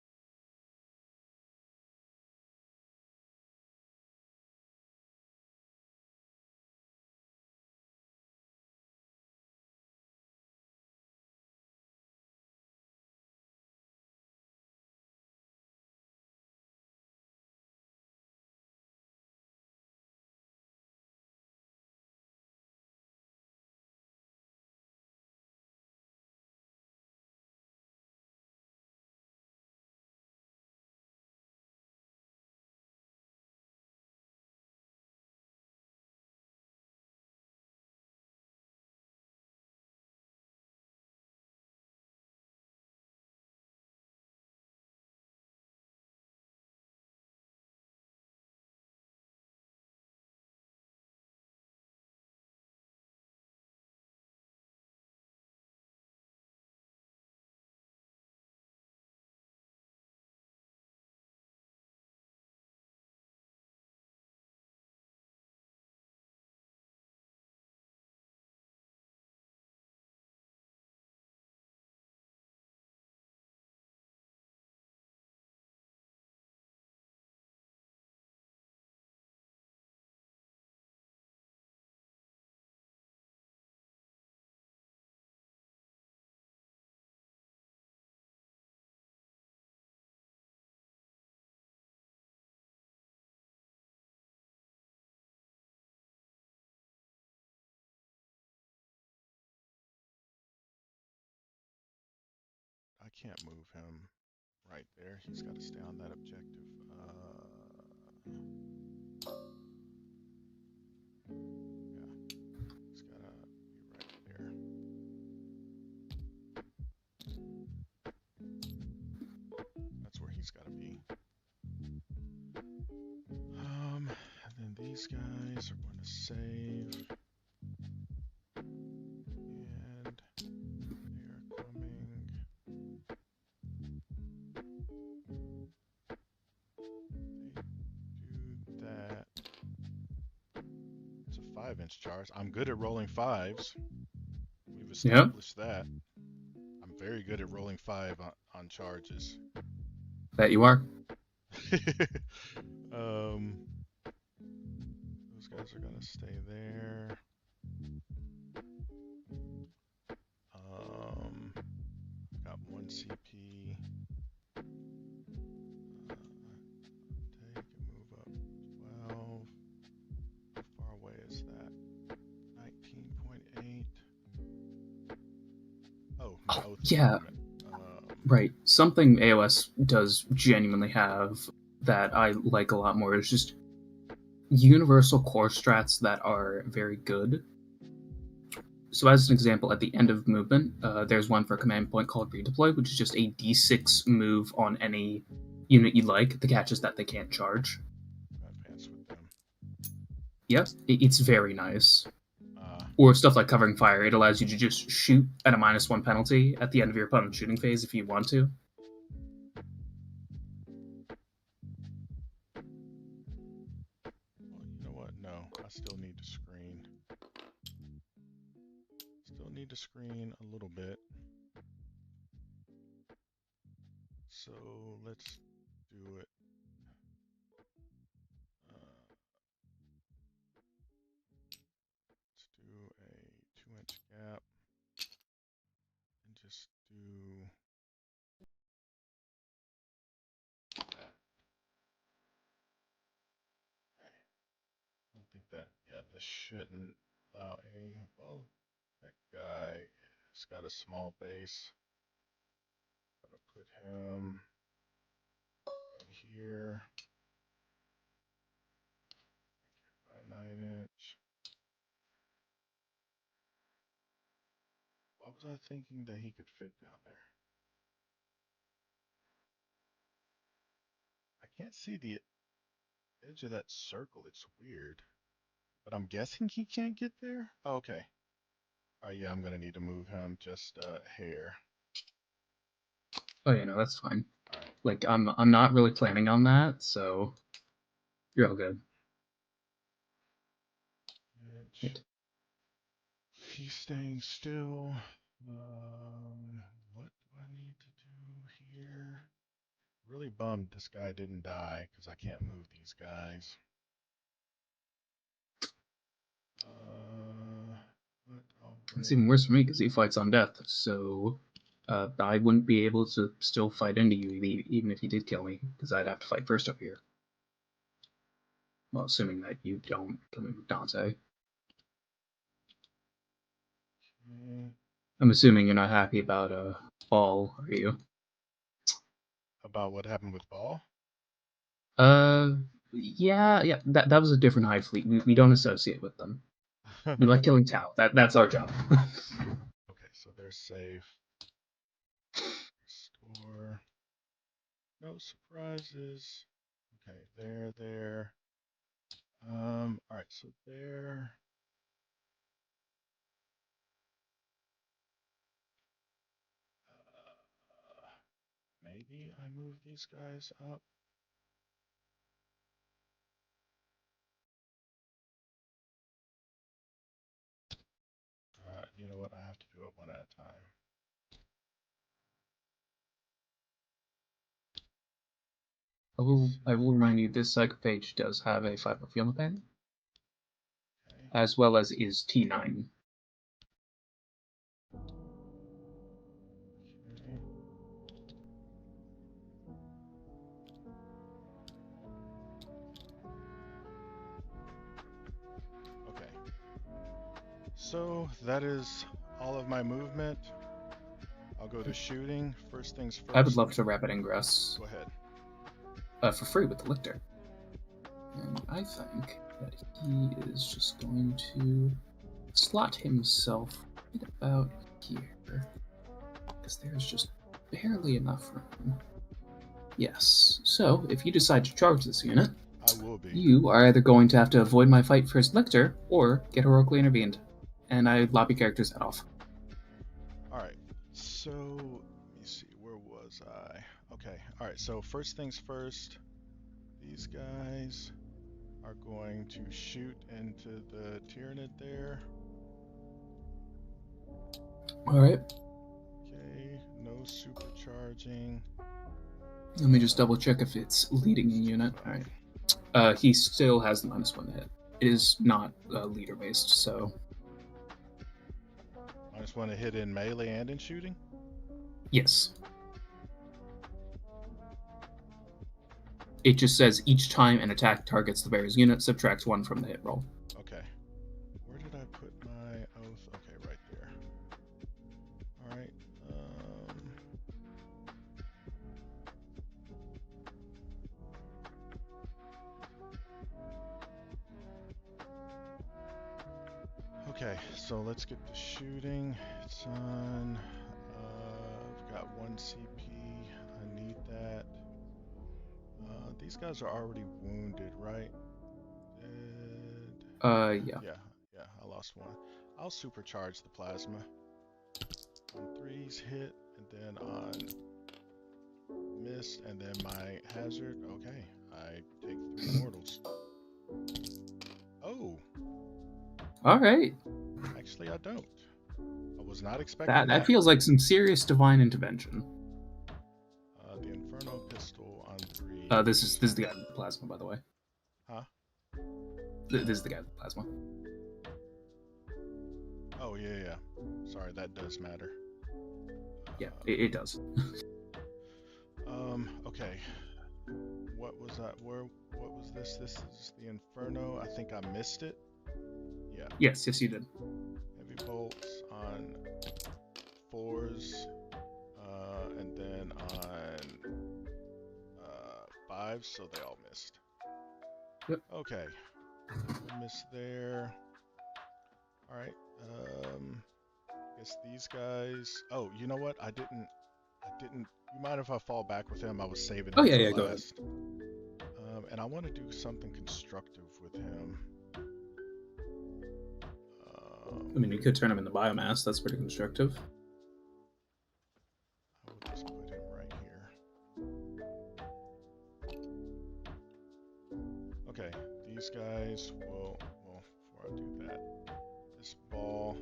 I can't move him right there. He's got to stay on that objective. Yeah, he's got to be right there. That's where he's got to be. And then these guys are going to save. And they are coming. They do that. It's a 5-inch charge. I'm good at rolling 5s. We've established that. I'm very good at rolling 5 on charges. That you are. Those guys are gonna stay there. Got 1 CP. Take and move up 12. How far my Oh, oath yeah, movement. right. Something AOS does genuinely have that I like a lot more is just universal core strats that are very good. So, as an example, at the end of movement, there's one for command point called redeploy, which is just a d6 move on any unit you like. The catch is that they can't charge. Advance with them. Yep, it's very nice. Uh, Or stuff like covering fire. It allows you to just shoot at a -1 penalty at the end of your opponent's shooting phase if you want to. well, you know what? No, I still need to screen. Still need to screen a little bit. So let's do it. Let's do a 2-inch gap and just do that. I don't think that, yeah, this shouldn't allow any, well, that guy has got a small base. Gotta put him in here by 9-inch. What was I thinking that he could fit down there? I can't see the edge of that circle. It's weird. But I'm guessing he can't get there? Oh, okay. Yeah, I'm gonna need to move him just a hair. Oh yeah, no, that's fine. All right. Like I'm not really planning on that, so you're all good. Edge. He's staying still. What do I need to do here? Really bummed this guy didn't die because I can't move these guys. But I'll It's even bring. worse for me because he fights on death, so I wouldn't be able to still fight into you even if he did kill me, because I'd have to fight first up here. Well, assuming that you don't kill me with Dante. Okay. I'm assuming you're not happy about Ball, are you? About what happened with Ball? Uh, yeah. That was a different Hive fleet. We don't associate with them. We like killing Tau. That's our job. Okay, so they're safe. Restore. No surprises. Okay, they're there. All right, so there. Maybe I move these guys up. You know what? I have to do it one at a time. I will remind you this cycle page does have a 5 fulfillment pen, Okay. as well as is T9. Okay. Okay. So that is all of my movement. I'll go to shooting. First things I would first. love to rapid ingress Go ahead. for free with the Lictor. And I think that he is just going to slot himself right about here. Because there's just barely enough room. Yes. So, if you decide to charge this unit, I will be. you are either going to have to avoid my fight first Lictor, or get heroically intervened. And I lop your character's head off. All right. So let me see. Where was I? Okay. All right. So first things first. These guys are going to shoot into the Tyranid there. Alright. Okay. No supercharging. Let me just double check if it's leading a unit. Alright. He still has the -1 to hit. It is not leader based, so. -1 to hit in melee and in shooting? Yes. It just says each time an attack targets the bearer's unit, subtracts 1 from the hit roll. Okay. Where did I put my oath? Okay, right there. Alright. Okay, so let's get the shooting. It's on. I've got 1 CP. I need that. These guys are already wounded, right? Yeah. Yeah, I lost one. I'll supercharge the plasma. On 3s hit, and then on missed, and then my hazard. Okay, I take 3 mortals. Oh, Alright. actually I don't. I was not expecting That that. feels like some serious divine intervention. The Inferno pistol on 3. This is the guy with the plasma, by the way. Huh? This is the guy with the plasma. Oh, yeah. Sorry, that does matter. Yeah, it does. Okay. What was that? What was this? This is the Inferno. I think I missed it. Yeah. Yes, you did. Heavy bolts on 4s, and then on 5s, so they all missed. Yep. Okay. Missed there. Alright. Guess these guys. Oh, you know what? I didn't. You mind if I fall back with him? I was saving him Oh yeah, for yeah, go ahead. last. And I want to do something constructive with him. I mean, you could turn him into biomass. That's pretty constructive. I will just put him right here. Okay, these guys will. Well, before I do that, this ball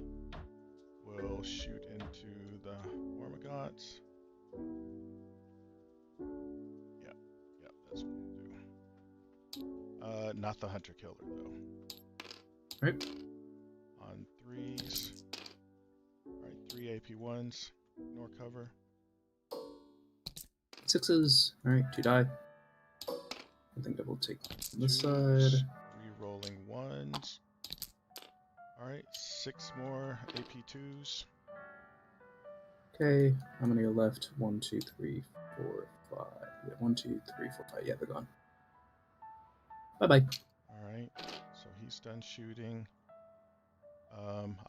will shoot into the Wormagots. Yeah, that's what we'll do. Not the Hunter Killer though. Right. On 3s. Alright, 3 AP1s. Ignore cover. 6s. Alright, 2 die. I think I will take this 2s, side. Re-rolling 1s. Alright, 6 more AP2s. Okay, how many are left? 1, 2, 3, 4, 5. Yeah, 1, 2, 3, 4, 5. Yeah, they're gone. Bye-bye. Alright, so he's done shooting.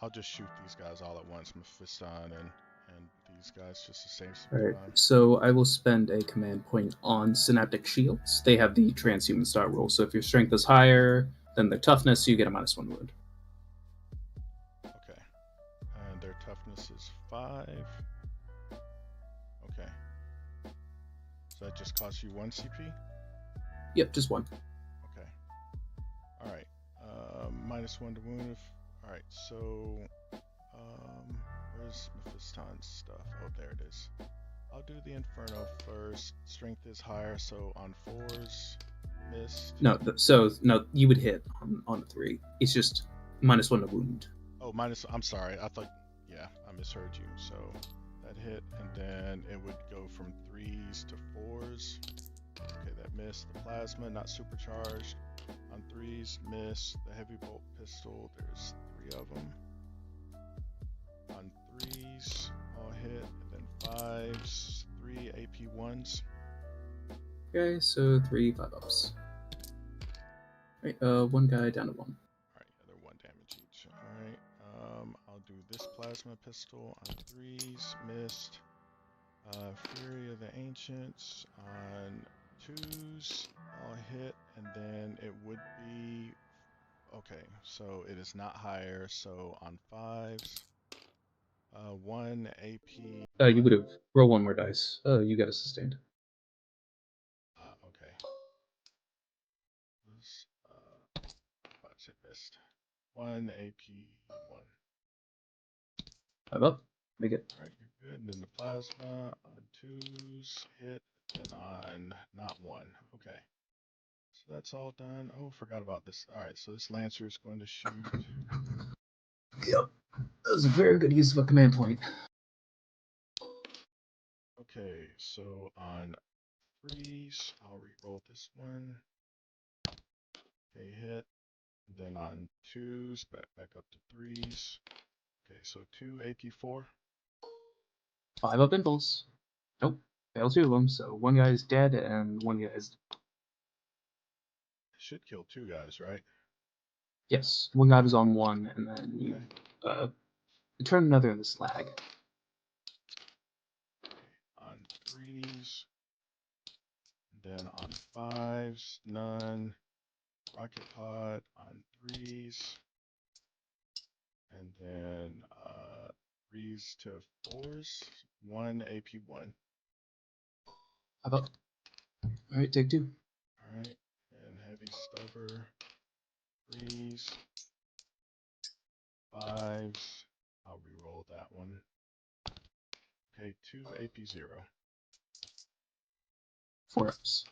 I'll just shoot these guys all at once, Mephiston and these guys just to save some Alright, time. so I will spend a command point on Synaptic Shields. They have the transhuman star rule, so if your strength is higher than their toughness, you get a -1 wound. Okay, and their toughness is 5. Okay, so that just costs you 1 CP? Yep, just 1. Okay, alright, -1 to wound. Alright, so where's Mephiston's stuff? Oh, there it is. I'll do the Inferno first. Strength is higher, so on 4s, missed. No, no, you would hit on 3. It's just -1 to wound. Oh, I'm sorry. I thought, yeah, I misheard you. So that hit, and then it would go from 3s to 4s. Okay, that missed. The plasma, not supercharged. On 3s, missed. The heavy bolt pistol, there's 3 of them. On 3s, all hit, and then 5s, 3 AP1s. Okay, so 3 5-ups. Right, 1 guy down to 1. Alright, yeah, they're 1 damage each. Alright, I'll do this plasma pistol on 3s, missed. Fury of the Ancients on 2s, all hit, and then it would be. Okay, so it is not higher, so on 5s, 1 AP. You would have roll 1 more dice. Oh, you got a sustained. Okay. This, what's it missed? 1 AP1. 5-up. Make it. Alright, you're good. And then the plasma on 2s, hit, and on not 1. Okay. So that's all done. Oh, forgot about this. Alright, so this Lancer is going to shoot. Yep. That was a very good use of a command point. Okay, so on 3s, I'll re-roll this one. Okay, hit. Then on 2s, back up to 3s. Okay, so 2 AP4. 5-up impulse. Nope. Fail 2 of them, so 1 guy is dead and 1 guy is. Should kill 2 guys, right? Yes, 1 guy was on 1, and then you. Okay. Turn another in the slag. On 3s. Then on 5s, none. Rocket pod on 3s. And then 3s to 4s. 1 AP1. How about? All right, take 2. Alright. And heavy stubber. 3s. 5s. I'll reroll that one. Okay, 2 AP0. 4 ups.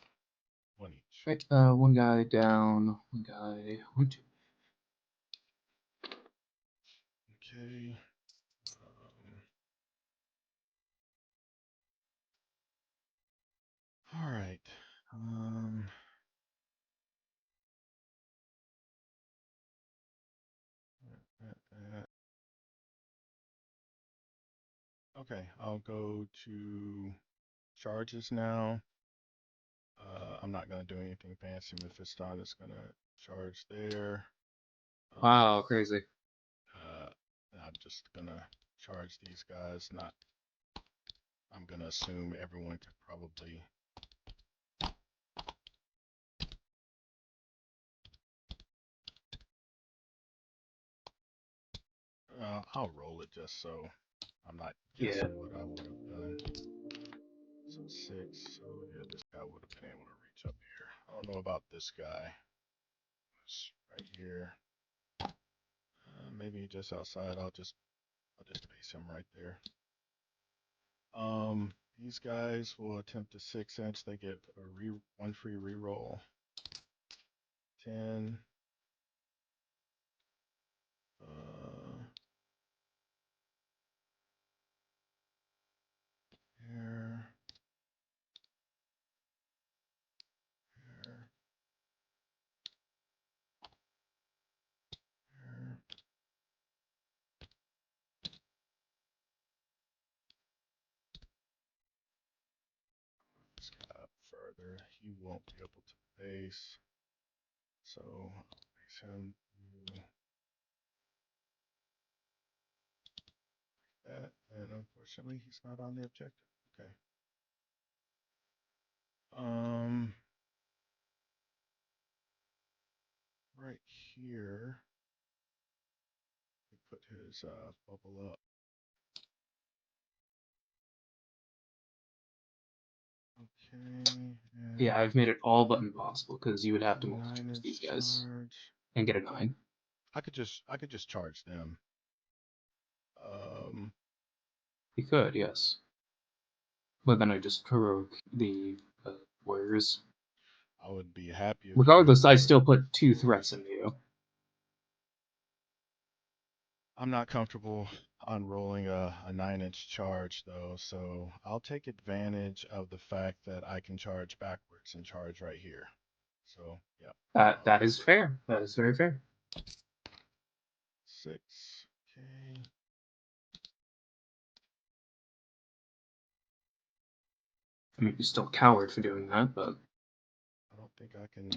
1 each. Right, one guy down, one guy, 1, 2. Okay. All right. Okay, I'll go to charges now. I'm not gonna do anything fancy. Mephiston is gonna charge there. Wow, crazy. Uh, I'm just gonna charge these guys. Not. I'm gonna assume everyone could probably. I'll roll it just so I'm not guessing what I would have done. So 6. So yeah, this guy would have been able to reach up here. I don't know about this guy. It's right here. Maybe just outside. I'll just base him right there. These guys will attempt a 6-inch. They get a one free reroll. 10. Here. Here. Here. This guy up further. He won't be able to base. So I'll base him to that. And unfortunately, he's not on the objective. Okay. Right here, we put his bubble up. Okay. Yeah, I've made it all but impossible because you would have to multi these guys charge. and get a 9. I could just charge them. You could, yes. But then I just heroic the warriors. I would be happy if Regardless, you I still put 2 threats into you. I'm not comfortable on rolling a 9-inch charge though, so I'll take advantage of the fact that I can charge backwards and charge right here. So yeah. That is fair. That is very fair. 6. Okay. I mean, you're still a coward for doing that, but I don't think I can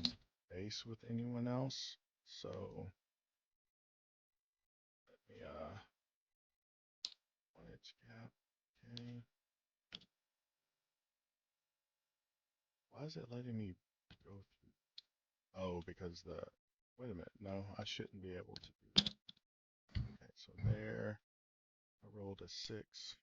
base with anyone else, so let me 1-inch gap. Okay. Why is it letting me go through? Oh, because wait a minute. No, I shouldn't be able to do that. Okay, so there. I rolled a 6.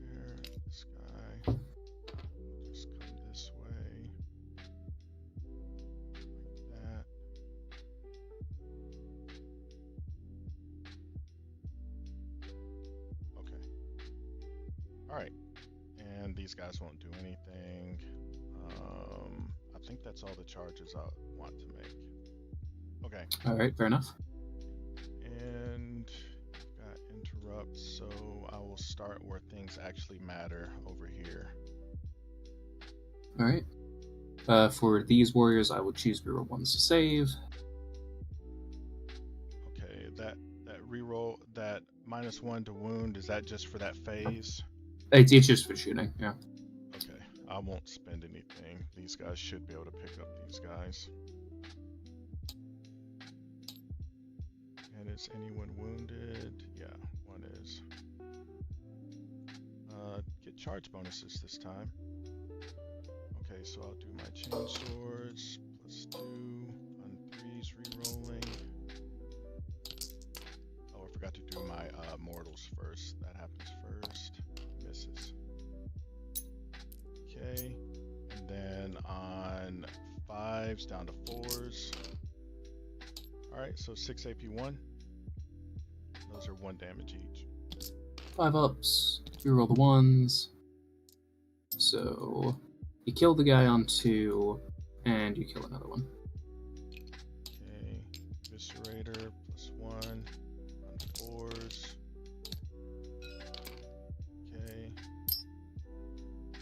There, this guy will just come this way, like that. Okay. All right. And these guys won't do anything. I think that's all the charges I want to make. Okay. all right, fair enough. And got interrupts, so I will start where things actually matter over here. All right. For these warriors, I will choose reroll 1s to save. Okay, that reroll, that -1 to wound, is that just for that phase? It's just for shooting, yeah. Okay, I won't spend anything. These guys should be able to pick up these guys. And is anyone wounded? Yeah, one is. Get charge bonuses this time. Okay, so I'll do my chain swords, +2, on 3s, re-rolling. Oh, I forgot to do my mortals first. That happens first. Misses. Okay, and then on 5s down to 4s. Alright, so 6 AP1. Those are 1 damage each. 5 ups. You roll the 1s. So you kill the guy on 2, and you kill another one. Okay, Eviscerator +1 on 4s. Okay.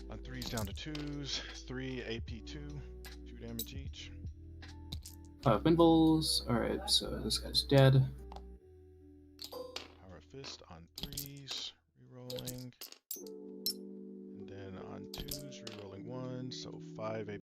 On 3s down to 2s. 3 AP2. 2 damage each. 5 pinballs. Alright, so this guy's dead. Power Fist on 3s. Rerolling. And then on 2s, rerolling 1. So 5 AP.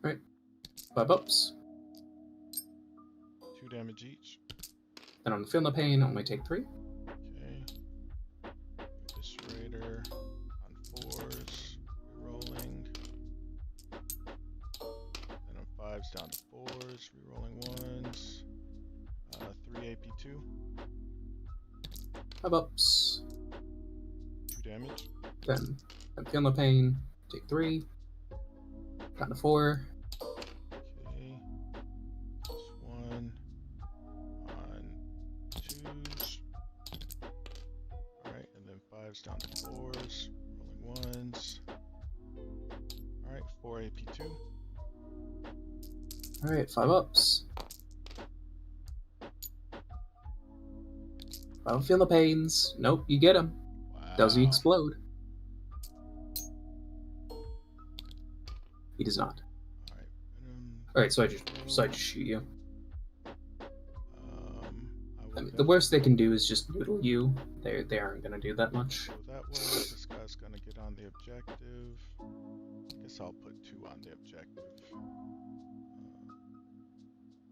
Right. 5 ups. 2 damage each. Then on Feel No Pain, only take 3. Okay. Eviscerator on 4s. Rerolling. Then on 5s down to 4s. Rerolling 1s. 3 AP2. 5 ups. 2 damage. Then Feel No Pain, take 3. Down to 4. Okay. +1 on 2s. Alright, and then 5s down to 4s. Rolling 1s. Alright, 4 AP2. Alright, 5 ups. 5 Feel No Pains. Nope, you get him. Does he Wow. explode? He does not. Alright. Alright, so I just shoot you. I I will mean, the worst they eventually can do is just noodle you. They aren't gonna do that much. go that way. This guy's gonna get on the objective. I guess I'll put 2 on the objective.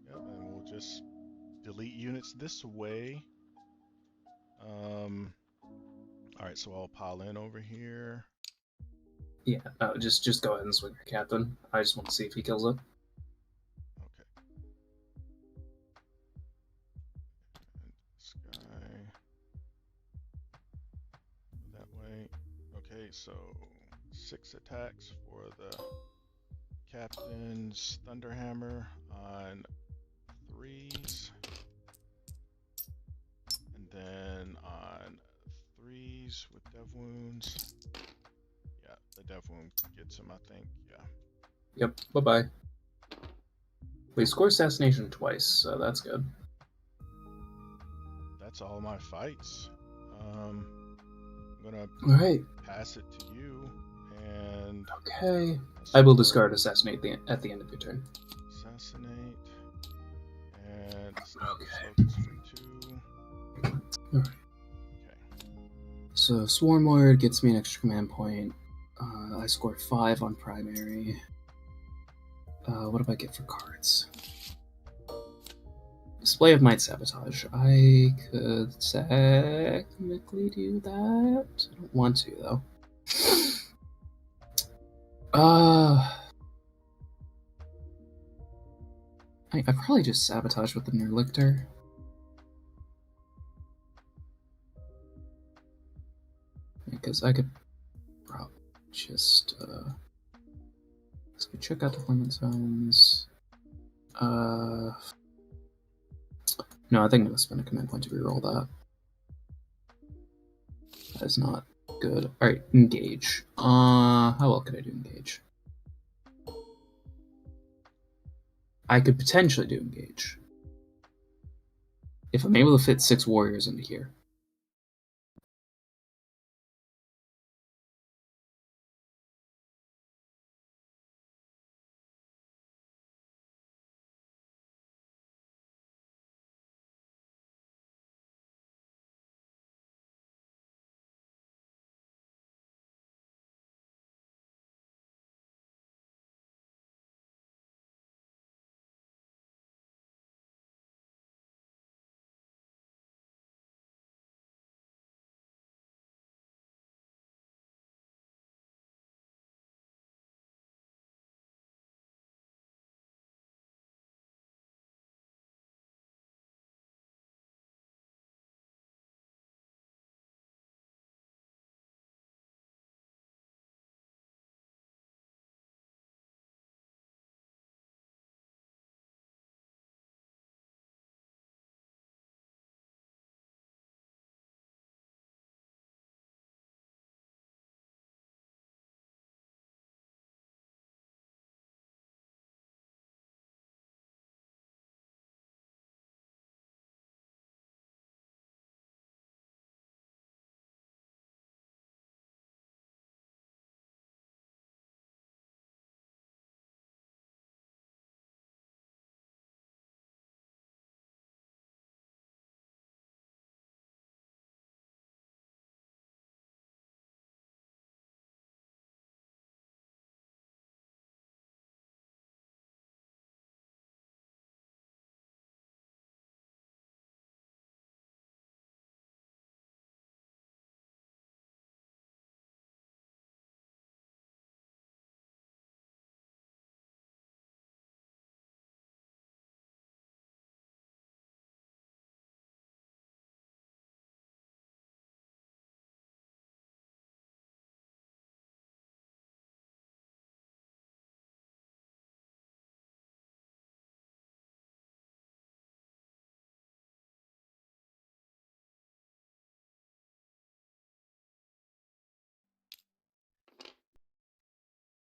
Yep, and we'll just delete units this way. Alright, so I'll pile in over here. Yeah, no, just go ahead and swing your captain. I just want to see if he kills it. Okay. And this guy that way. Okay, so 6 attacks for the captain's Thunderhammer on 3s, and then on 3s with dev wounds. Yeah, the dev wound gets him, I think. Yeah. Yep. Bye bye. We score assassination twice, so that's good. That's all my fights. I'm gonna All right. pass it to you, and Okay. I will discard assassinate at the end of your turn. Assassinate and establish Okay. locus for 2. All right. Okay. So Swarm Lord gets me an extra command point. I scored 5 on primary. What do I get for cards? Display of Might Sabotage. I could technically do that. I don't want to, though. I probably just sabotage with the Nerlictor. Because I could probably just check out deployment zones. No, I think I'm gonna spend a command point to reroll that. That is not good. Alright, engage. How well could I do engage? I could potentially do engage. If I'm able to fit 6 warriors into here.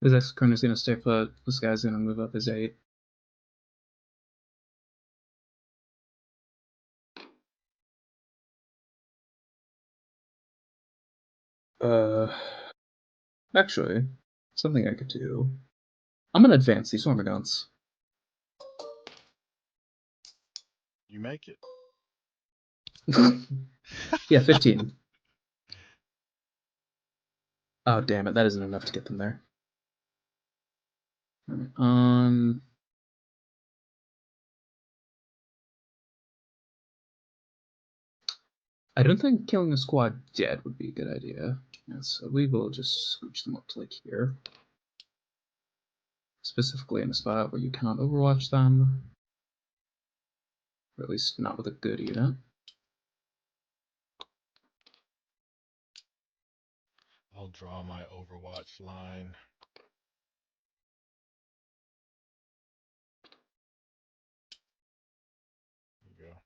This X-Corner's gonna stay put. This guy's gonna move up his 8. Actually, something I could do. I'm gonna advance these Ormagons. You make it. Yeah, 15. Oh, damn it, that isn't enough to get them there. Right, I don't think killing a squad dead would be a good idea. Yeah, so we will just scooch them up to like here. Specifically in a spot where you cannot overwatch them. Or at least not with a good unit. I'll draw my Overwatch line. There you go.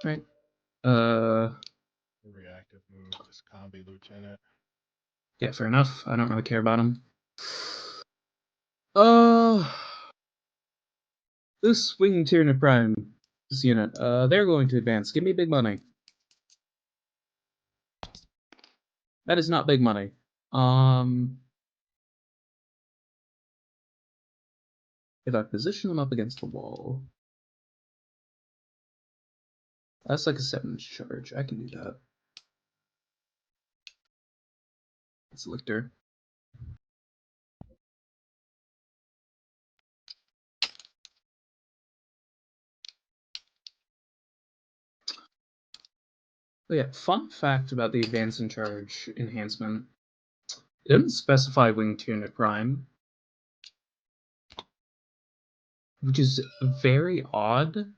Right. Reactive move, just combi lieutenant. Yeah, fair enough. I don't really care about him. Uh, this Wing Tyranid Prime, this unit, they're going to advance. Give me big money. That is not big money. If I position them up against the wall, that's like a 7-inch charge. I can do that. It's Lictor. Oh yeah, fun fact about the advance in charge enhancement. It doesn't specify Wing Tyranid Prime, which is very odd.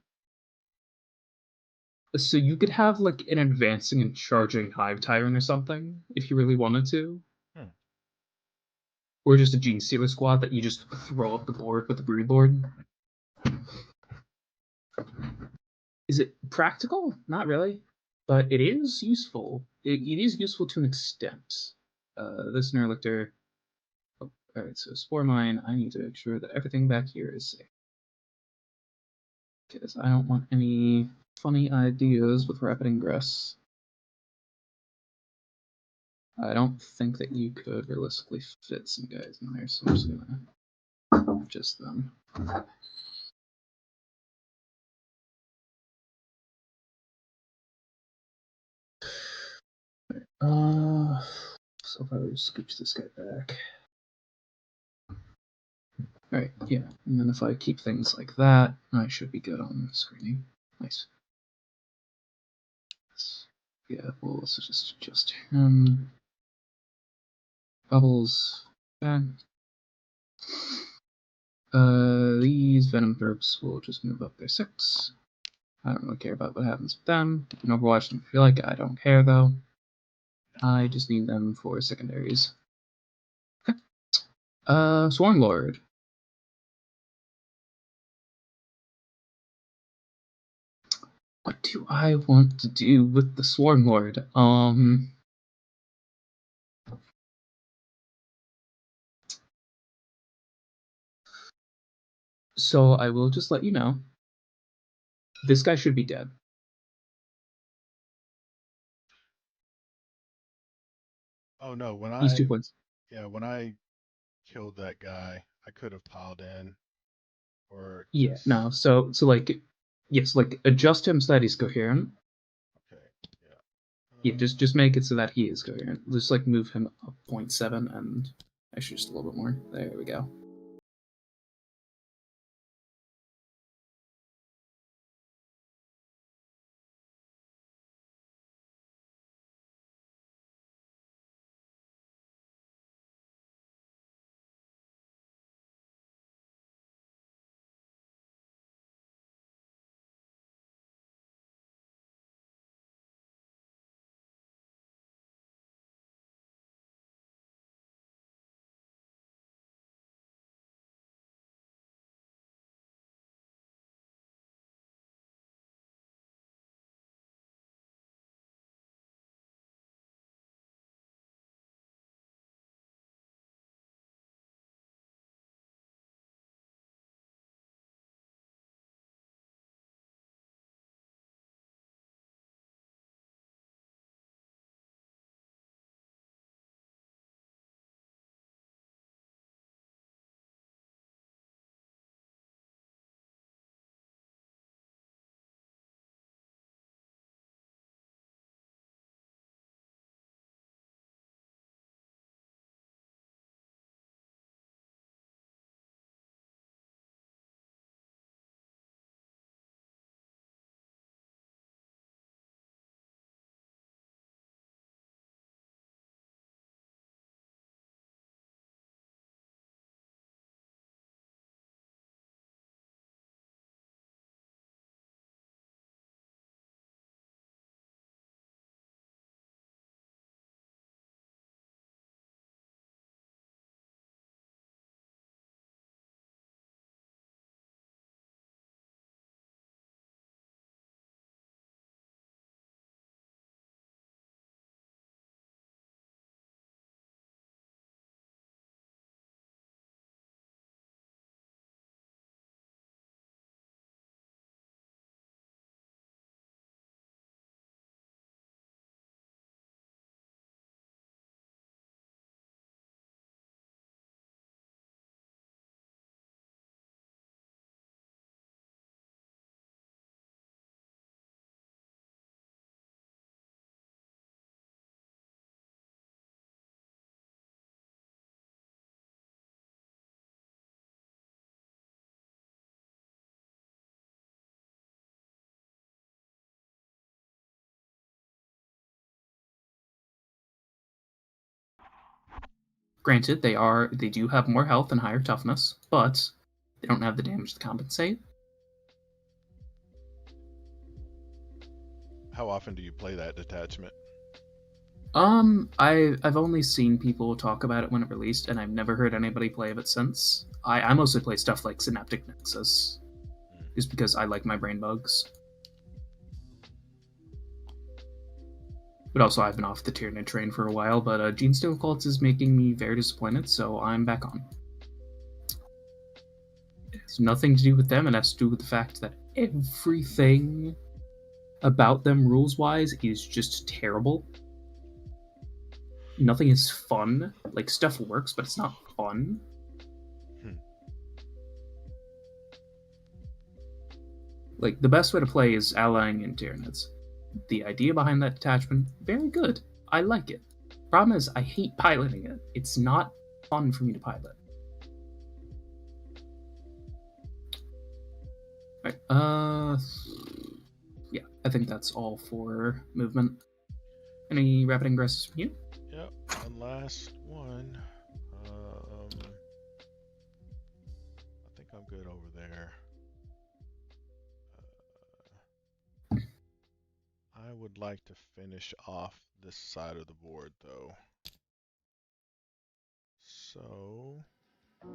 So you could have like an advancing and charging Hive Tyrant or something if you really wanted to. Hmm. Or just a Gene Stealer squad that you just throw up the board with the Broodlord. Is it practical? Not really. But it is useful. It is useful to an extent. This Nerlictor. Oh, alright, so Spore Mine, I need to make sure that everything back here is safe. Because I don't want any funny ideas with Rapid Ingress. I don't think that you could realistically fit some guys in there, so I'm just gonna just them. So if I would scooch this guy back. Alright, yeah, and then if I keep things like that, I should be good on screening. Nice. Yeah, well, let's just adjust him. Bubbles. Back. These Venom Thurps will just move up their 6. I don't really care about what happens with them. You can Overwatch them if you like. I don't care, though. I just need them for secondaries. Okay. Sworn Lord. What do I want to do with the Sworn Lord? So I will just let you know. This guy should be dead. Oh no, He's 2 points. when I killed that guy, I could have piled in or Yeah, just no. So like, yes, like adjust him so that he's coherent. okay, yeah. Yeah, just make it so that he is coherent. Just like move him up 0.7 and actually just a little bit more. There we go. Granted, they do have more health and higher toughness, but they don't have the damage to compensate. How often do you play that detachment? I've only seen people talk about it when it released, and I've never heard anybody play of it since. I mostly play stuff like Synaptic Nexus, just because I like my brain bugs. But also, I've been off the Tyranid train for a while, but Genestone Cults is making me very disappointed, so I'm back on. It has nothing to do with them, and has to do with the fact that everything about them rules-wise is just terrible. Nothing is fun. Like, stuff works, but it's not fun. Like, the best way to play is allying in Tyranids. The idea behind that detachment, very good. I like it. Problem is, I hate piloting it. It's not fun for me to pilot. Alright, yeah, I think that's all for movement. Any rapid ingresses from you? Yep, one last one. I think I'm good over there. I would like to finish off this side of the board, though. So, I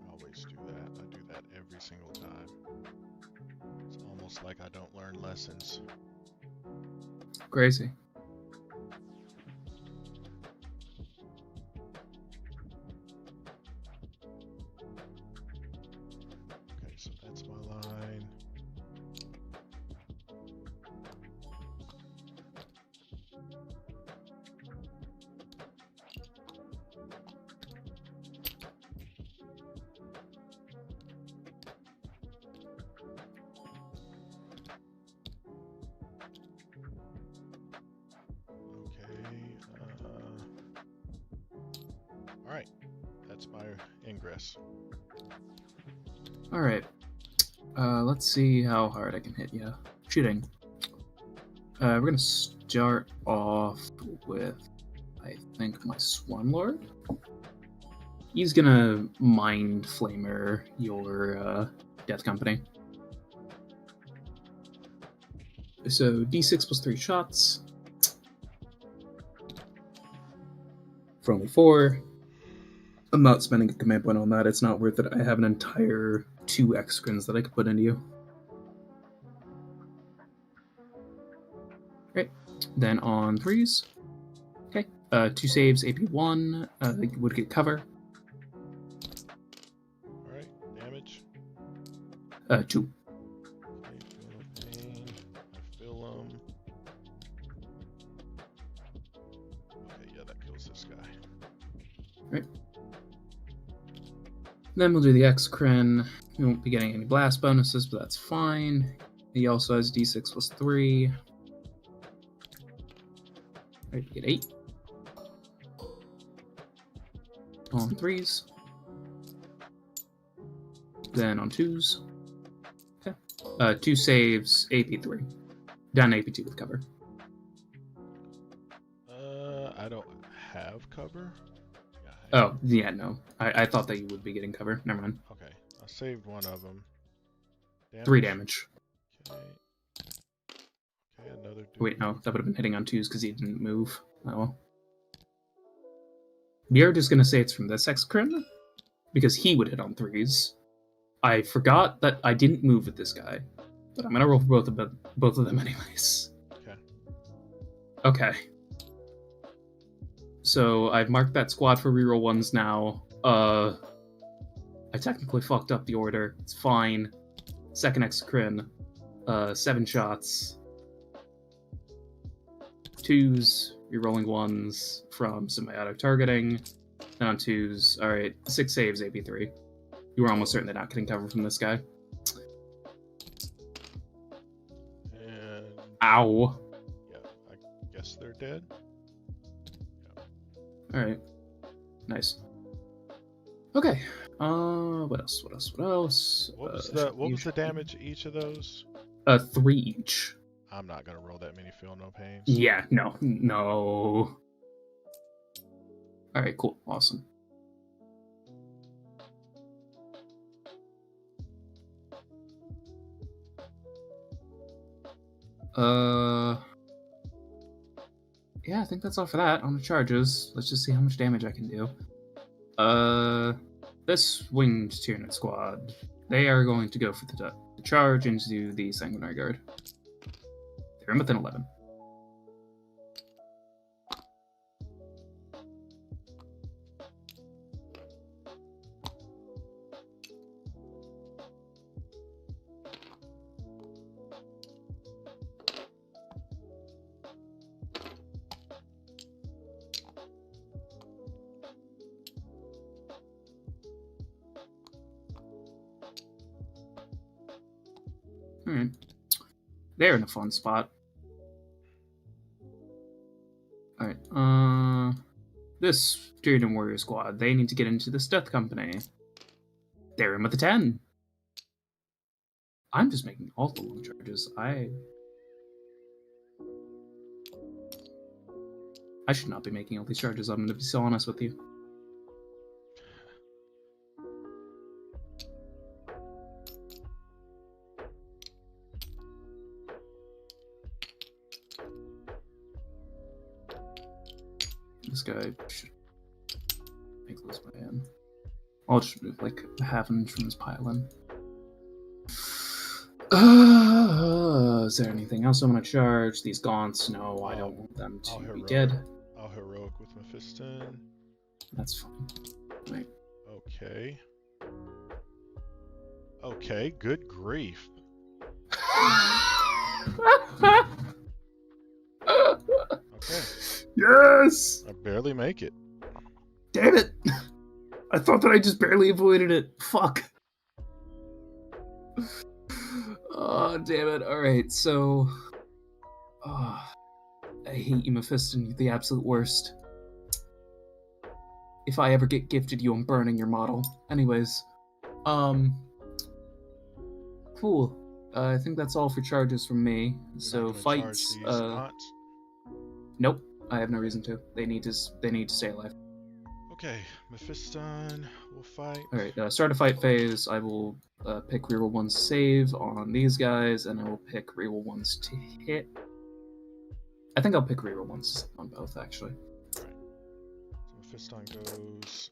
always do that. I do that every single time. It's almost like I don't learn lessons. Crazy. Okay, so that's my line. Alright, that's my ingress. Alright. Let's see how hard I can hit you. Shooting. We're gonna start off with, I think, my Swarmlord. He's gonna Mind Flamer your Death Company. So d6 plus 3 shots. For only 4. I'm not spending a command point on that. It's not worth it. I have an entire 2 Excrins that I could put into you. Great. Then on 3s. Okay. 2 saves, AP 1. You would get cover. Alright, damage. 2. Okay, feel no pain. I feel them. Okay, yeah, that kills this guy. Right. Then we'll do the Excrin. We won't be getting any blast bonuses, but that's fine. He also has d6 plus 3. Right, you get 8. On 3s. Then on 2s. Okay. 2 saves, AP 3. Down AP 2 with cover. I don't have cover. Oh, yeah, no. I thought that you would be getting cover. Never mind. Okay, I saved one of them. Damage? 3 damage. Okay. Okay, another dude. Wait, no. That would have been hitting on 2s because he didn't move. Oh well. We are just going to say it's from this Excrin, because he would hit on 3s. I forgot that I didn't move with this guy, but I'm going to roll for both of them anyways. Okay. Okay. So I've marked that squad for reroll 1s now. I technically fucked up the order. It's fine. Second Excrin. 7 shots. 2s, rerolling 1s from symbiotic targeting. And on 2s, alright, 6 saves, AP3. You were almost certainly not getting cover from this guy. And Ow. yeah, I guess they're dead. Alright. Nice. Okay. What else? What else? What else? What was the Usually- damage each of those? 3 each. I'm not gonna roll that many. Feel no pains. Yeah. No. All right. Cool. Awesome. Yeah, I think that's all for that on the charges. Let's just see how much damage I can do. This winged Tyranid squad, they are going to go for the charge into the Sanguinary Guard. They're in within 11. Alright. They're in a fun spot. Alright, this Tyranid Warrior squad, they need to get into this Death Company. They're in with a 10. I'm just making all the long charges. I should not be making all these charges, I'm gonna be so honest with you. This guy should make lose my hand. I'll just move like half an inch from his pylon. Is there anything else I'm gonna charge? These gaunts? No, I don't want them to be dead. I'll heroic with Mephiston. That's fine. Right. Okay. Okay, good grief. Okay. Yes! I barely make it. Damn it! I thought that I just barely avoided it. Fuck. Oh, damn it. Alright, so... Oh, I hate you, Mephiston. You're the absolute worst. If I ever get gifted you, I'm burning your model. Anyways. Cool. I think that's all for charges from me. You're So not gonna fights... charge these gaunts? Nope. I have no reason to. They need to stay alive. Okay, Mephiston will fight. Alright, start a fight phase. I will pick reroll 1 save on these guys, and I will pick reroll 1s to hit. I think I'll pick reroll 1s on both, actually. Alright. So Mephiston goes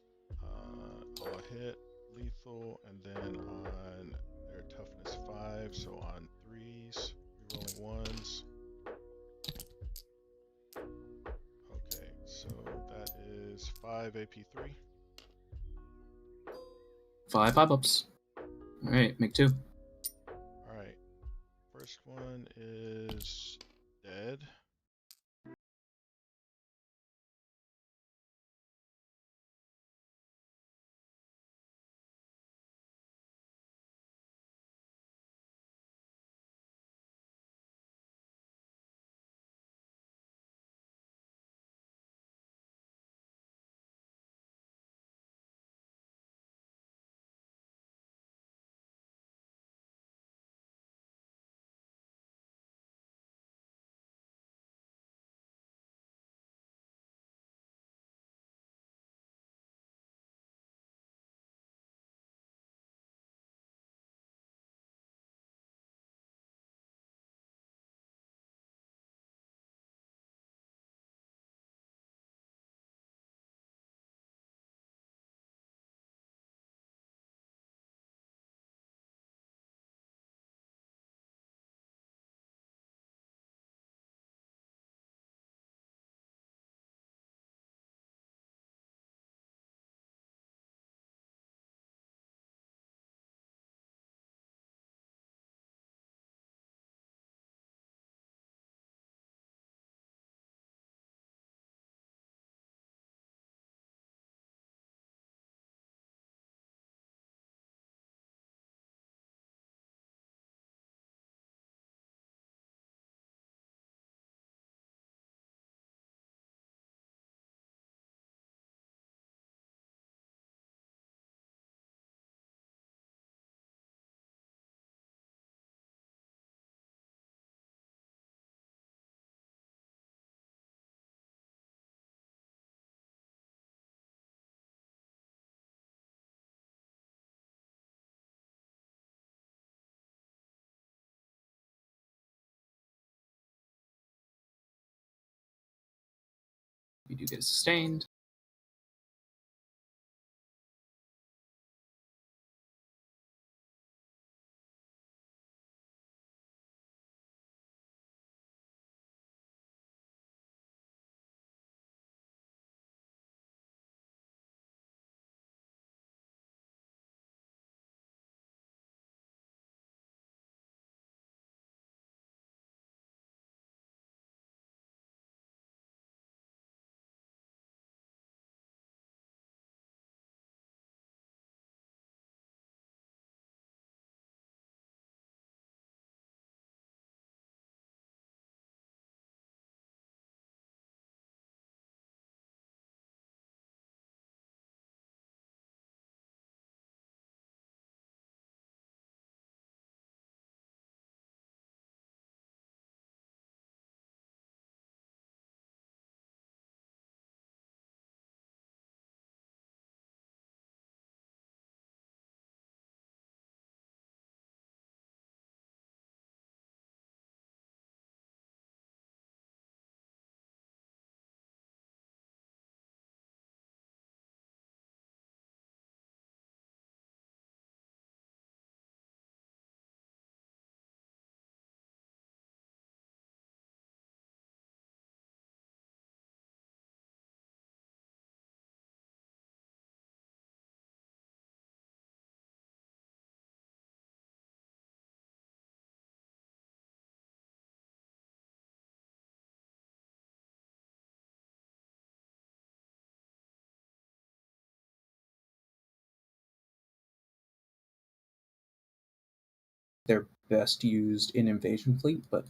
I'll hit lethal, and then on their toughness 5, so on 3s, rerolling 1s. Okay, so that is 5 AP3. 5 pop-ups. Alright, make 2. Alright, first one is dead. You do get sustained. They're best used in Invasion Fleet, but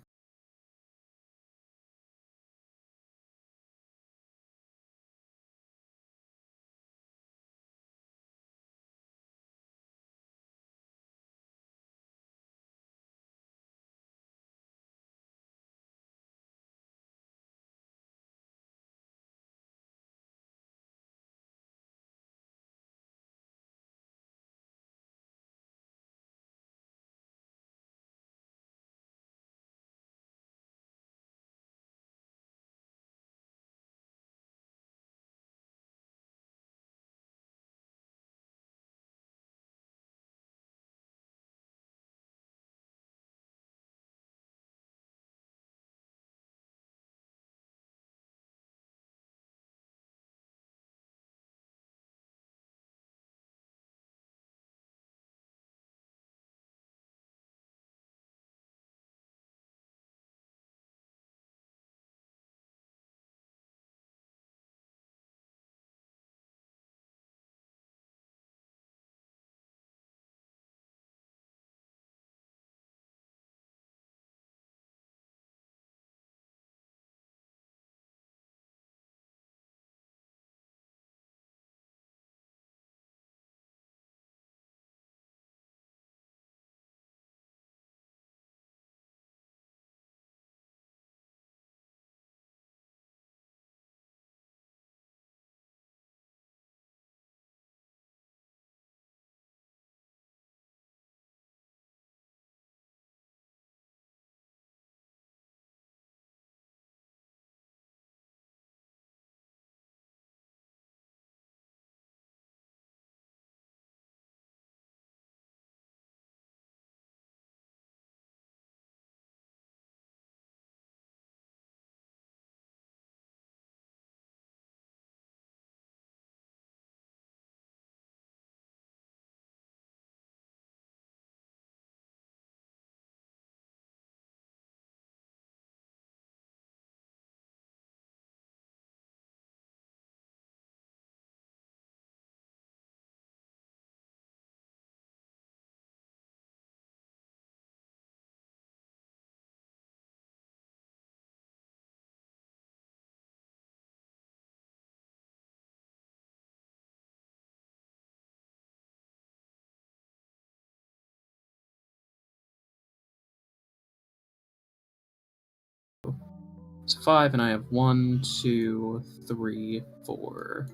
so 5, and I have 1, 2, 3, 4,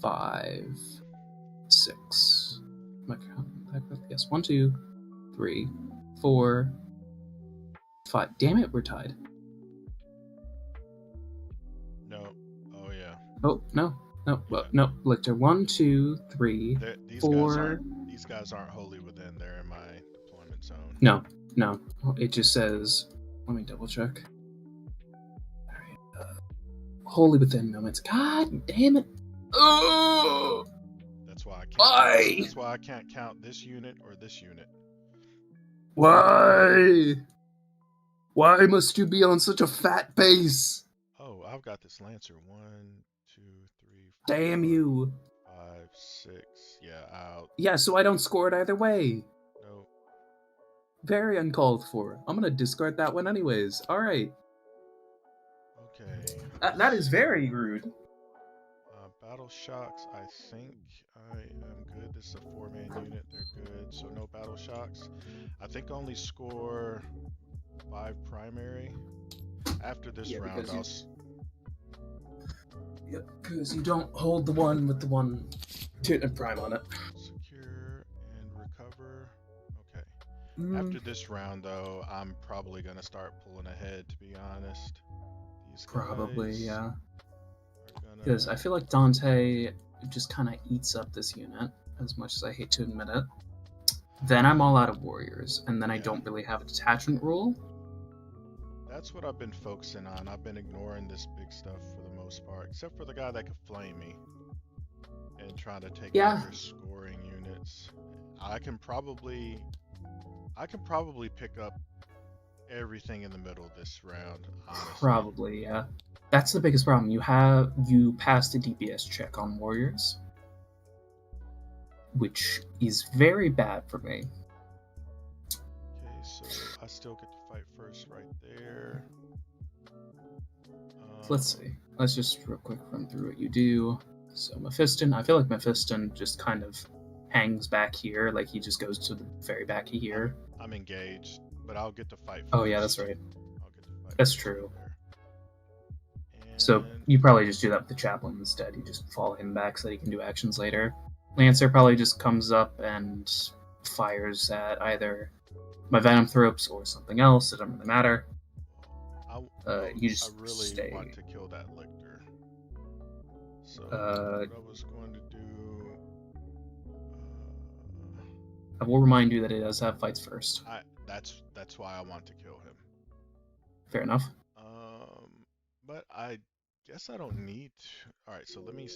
5, 6. Yes, 1, 2, 3, 4, 5. Damn it, we're tied. No. Oh, yeah. Oh no, no, Yeah, well, no. Lictor 1, 2, 3, these guys aren't 4. wholly within. They're in my deployment zone. No, no. It just says. Let me double check. Wholly within moments. God damn it! Oh, That's why I can't count. why? That's why I can't count this unit or this unit. Why? Why must you be on such a fat base? Oh, I've got this Lancer. 1, 2, 3, Damn 4, you. 5, 6. Yeah, out. Yeah, so I don't score it either way. No. Very uncalled for. I'm gonna discard that one anyways. Alright. Okay. That is very rude. Battle shocks. I think I am good. This is a 4-man unit. They're good. So no battle shocks. I think I only score 5 primary. After this Yeah, round, Yep, because you don't hold the one with the one prime on it. secure and recover. Okay. Mm, After this round, though, I'm probably gonna start pulling ahead. To be honest, these probably, guys yeah. are Because I gonna. feel like Dante just kind of eats up this unit, as much as I hate to admit it. Then I'm all out of warriors, and then I Yeah, don't really have a detachment rule. that's what I've been focusing on. I've been ignoring this big stuff for the most part, except for the guy that could flame me and trying to take out Yeah, your scoring units. I can probably pick up everything in the middle this round, honestly. probably, yeah. That's the biggest problem. You passed a DPS check on warriors, which is very bad for me. Okay, so I still get to fight first right there. Let's see. Let's just real quick run through what you do. So Mephiston, I feel like Mephiston just kind of hangs back here, like he just goes to the very back of I'm here. I'm engaged, but I'll get to fight Oh yeah, that's first. right. I'll get to fight That's first right true. there. So And you probably just do that with the chaplain instead. You just fall him back so that he can do actions later. Lancer probably just comes up and fires at either my Venomthropes or something else. It doesn't really matter. You I just really want stay. to kill that lictor. So Uh, what I was going to do, I will remind you that it does have fights first. that's why I want to kill him. Fair enough. But I guess I don't need to. All right, so let me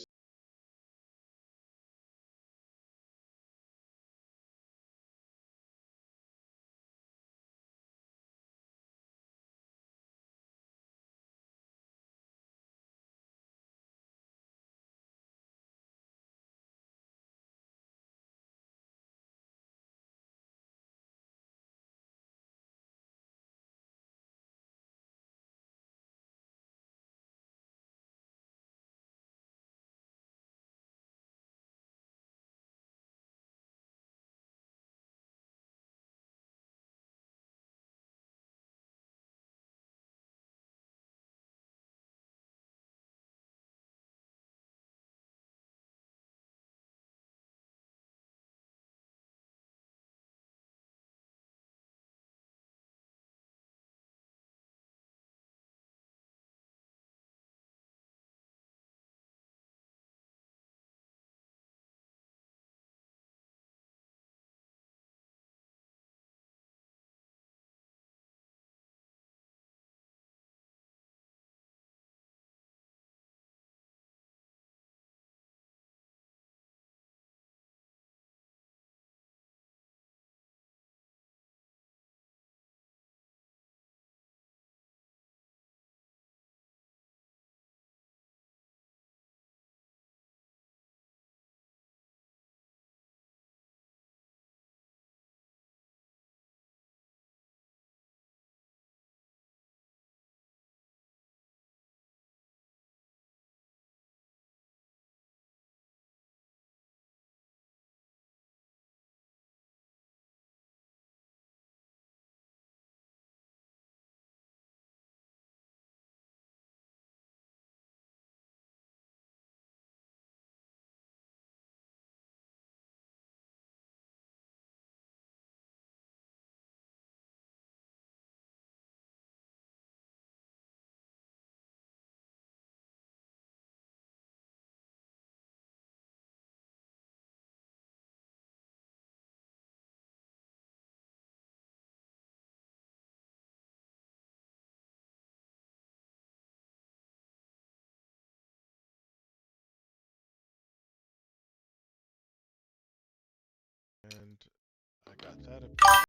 got that up.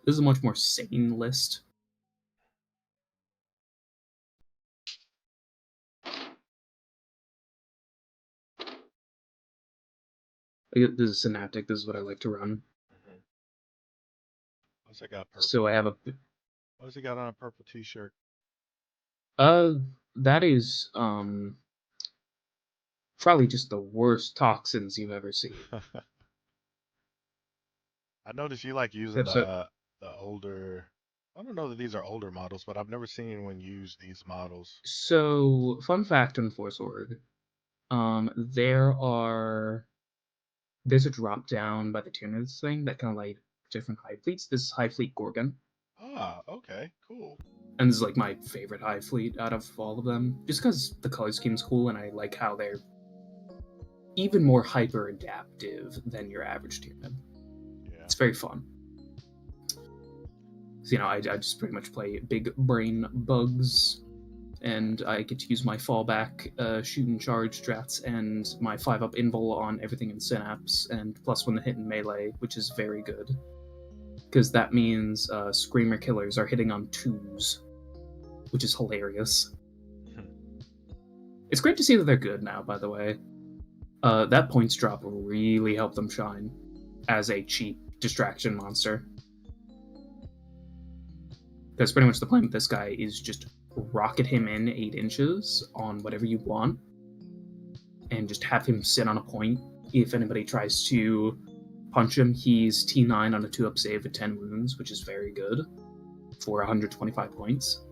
This is a much more sane list. This is Synaptic. This is what I like to run. Mm-hmm. What's it got? Purple. So I have a. What's it got on a purple T-shirt? That is probably just the worst toxins you've ever seen. I noticed you like using the older. I don't know that these are older models, but I've never seen anyone use these models. So, fun fact on Force Org, there's a drop down by the Tyranids thing that kind of like different hive fleets. This is Hive Fleet Gorgon, Ah, okay, cool. and this is like my favorite hive fleet out of all of them, just because the color scheme's cool and I like how they're even more hyper adaptive than your average Tyranid. Yeah. It's very fun. So, I just pretty much play big brain bugs, and I get to use my fallback shoot and charge strats and my 5-up invul on everything in Synapse, and +1 to hit in melee, which is very good. Because that means Screamer killers are hitting on 2s, which is hilarious. It's great to see that they're good now, by the way. That points drop really helped them shine as a cheap distraction monster. Because pretty much the plan with this guy is just rocket him in 8 inches on whatever you want, and just have him sit on a point. If anybody tries to punch him, he's T9 on a 2-up save with 10 wounds, which is very good for 125 points.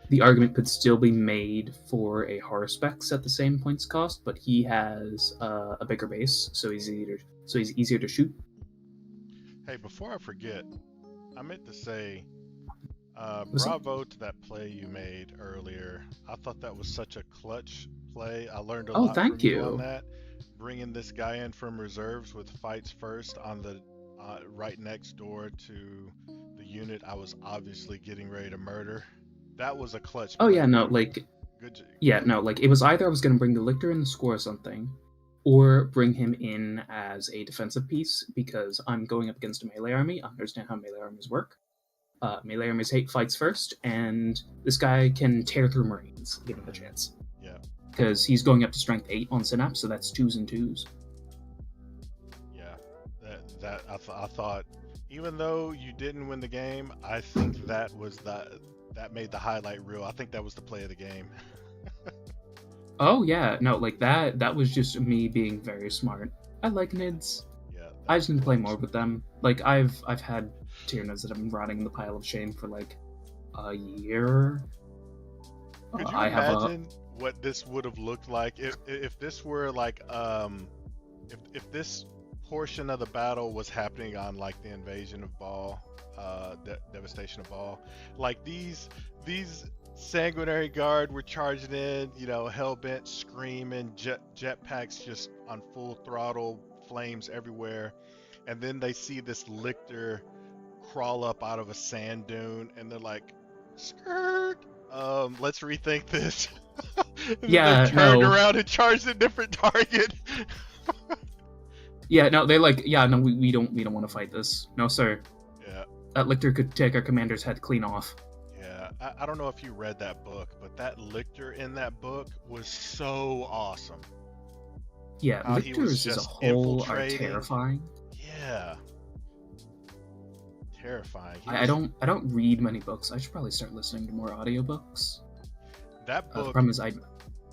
The argument could still be made for a Haruspex at the same points cost, but he has a bigger base, so he's easier to shoot. Hey, before I forget, I meant to say, bravo to that play you made earlier. I thought that was such a clutch play. I learned a lot from you on that. Bringing this guy in from reserves with fights first on the right next door to the unit I was obviously getting ready to murder. That was a clutch play. Oh yeah, no, like, good. Yeah, no, like it was either I was going to bring the Lictor in to score something, or bring him in as a defensive piece, because I'm going up against a melee army. I understand how melee armies work. Melee armies hate fights first, and this guy can tear through Marines, given the chance. Yeah. Because he's going up to strength 8 on Synapse, so that's 2s and 2s. Yeah, I thought, even though you didn't win the game, I think that made the highlight reel. I think that was the play of the game. Oh yeah, no, like that was just me being very smart. I like Nids. Yeah. I just need to play more with them. Like I've had Tyranids that have been rotting in the pile of shame for like a year. Could you I have a imagine what this would have looked like if this were like if this portion of the battle was happening on like the invasion of Baal, devastation of Baal, like these sanguinary guard were charging in, you know, hellbent, screaming, jetpacks just on full throttle, flames everywhere, and then they see this lictor crawl up out of a sand dune, and they're like, skirt. Let's rethink this. And then Yeah, they turned no. around and charged a different target. Yeah, no, they like, yeah, no, we don't want to fight this. No, sir. Yeah, That lictor could take our commander's head clean off. yeah. I don't know if you read that book, but that lictor in that book was so awesome. Yeah, How he was lictors as a just whole are infiltrating. terrifying. Yeah. Terrifying. I don't read many books. I should probably start listening to more audiobooks. That The book problem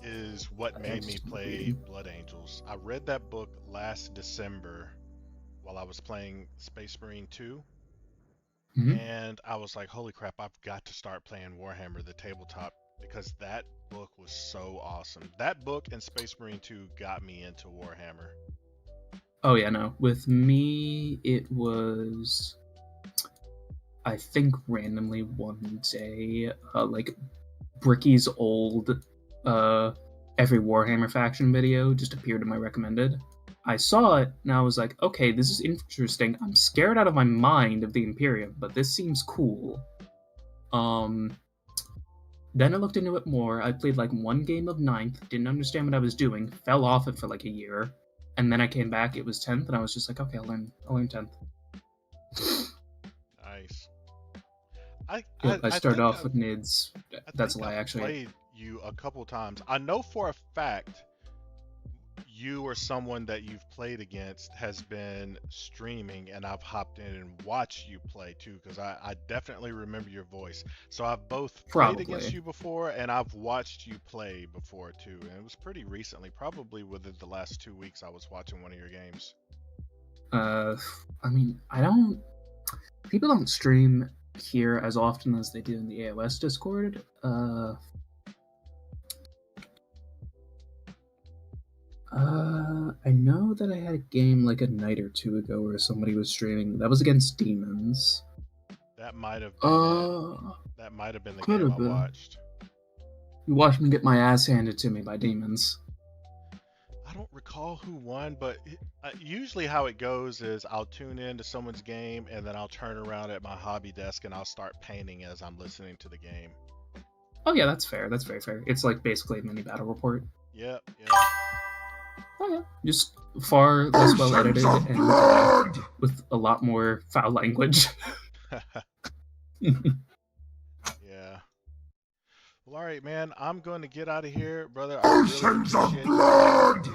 is what made me play Blood Angels. I read that book last December while I was playing Space Marine 2. Mhm. And I was like, holy crap, I've got to start playing Warhammer, the tabletop, because that book was so awesome. That book and Space Marine 2 got me into Warhammer. Oh yeah, no. With me, it was, I think, randomly one day, like Bricky's old every Warhammer faction video just appeared in my recommended. I saw it and I was like, okay, this is interesting. I'm scared out of my mind of the Imperium, but this seems cool. Then I looked into it more. I played like one game of 9th, didn't understand what I was doing, fell off it for like a year, and then I came back, it was 10th, and I was just like, okay, I'll learn 10th. Nice. I started think off with NIDS. That's a lie, I've actually. played you a couple times. I know for a fact you or someone that you've played against has been streaming, and I've hopped in and watched you play too, because I definitely remember your voice. So I've both played against Probably. you before, and I've watched you play before too, and it was pretty recently, probably within the last 2 weeks I was watching one of your games. I mean, people don't stream here as often as they do in the AOS Discord. I know that I had a game like a night or two ago where somebody was streaming. That was against demons. That might have been it. That might have been the game I watched. You watched me get my ass handed to me by demons. I don't recall who won, but usually how it goes is I'll tune in to someone's game, and then I'll turn around at my hobby desk and I'll start painting as I'm listening to the game. Oh yeah, that's fair. That's very fair. It's like basically a mini battle report. Yep. Oh yeah, just far less well edited and with a lot more foul language. Yeah. Well, all right, man. I'm going to get out of here, brother. Oceans of blood.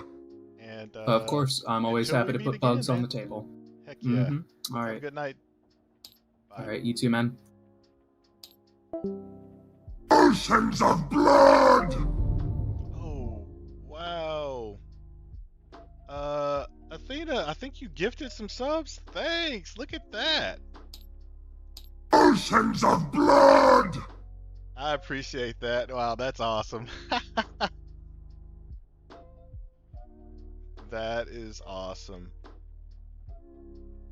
And of course, I'm always happy to put bugs on the table. Heck yeah. All right. Have a good night. Bye. All right, you too, man. Oceans of blood. Oh, wow. Athena, I think you gifted some subs. Thanks. Look at that. Oceans of blood. I appreciate that. Wow, that's awesome. That is awesome.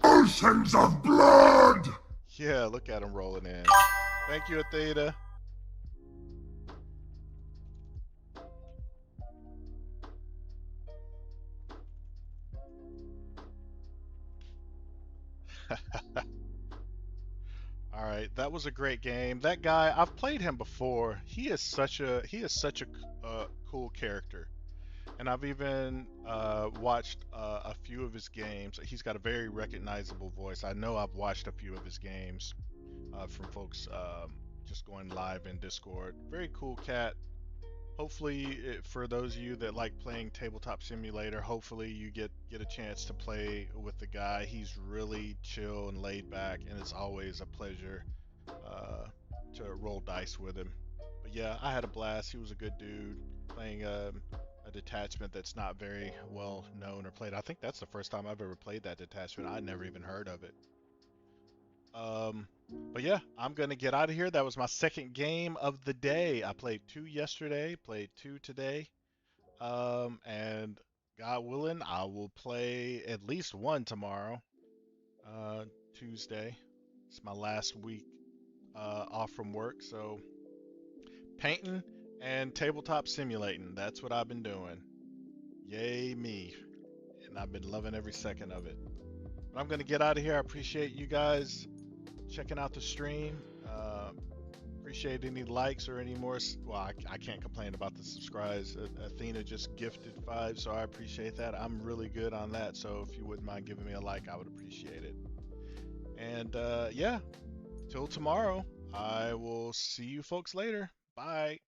Oceans of blood. Yeah, look at him rolling in. Thank you, Athena. All right, that was a great game. That guy, I've played him before. He is such a cool character, and I've even watched a few of his games. He's got a very recognizable voice. I know I've watched a few of his games from folks just going live in Discord. Very cool cat. Hopefully, for those of you that like playing Tabletop Simulator, hopefully you get a chance to play with the guy. He's really chill and laid back, and it's always a pleasure to roll dice with him. But yeah, I had a blast. He was a good dude playing a detachment that's not very well known or played. I think that's the first time I've ever played that detachment. I'd never even heard of it. But yeah, I'm gonna get out of here. That was my second game of the day. I played 2 yesterday, played 2 today. And God willing, I will play at least 1 tomorrow, uh, Tuesday. It's my last week off from work, so painting and tabletop simulating. That's what I've been doing. Yay me. And I've been loving every second of it. But I'm gonna get out of here. I appreciate you guys checking out the stream. Appreciate any likes or any more. Well, I can't complain about the subscribes. Athena just gifted 5, so I appreciate that. I'm really good on that, so if you wouldn't mind giving me a like, I would appreciate it. And yeah, till tomorrow, I will see you folks later. Bye.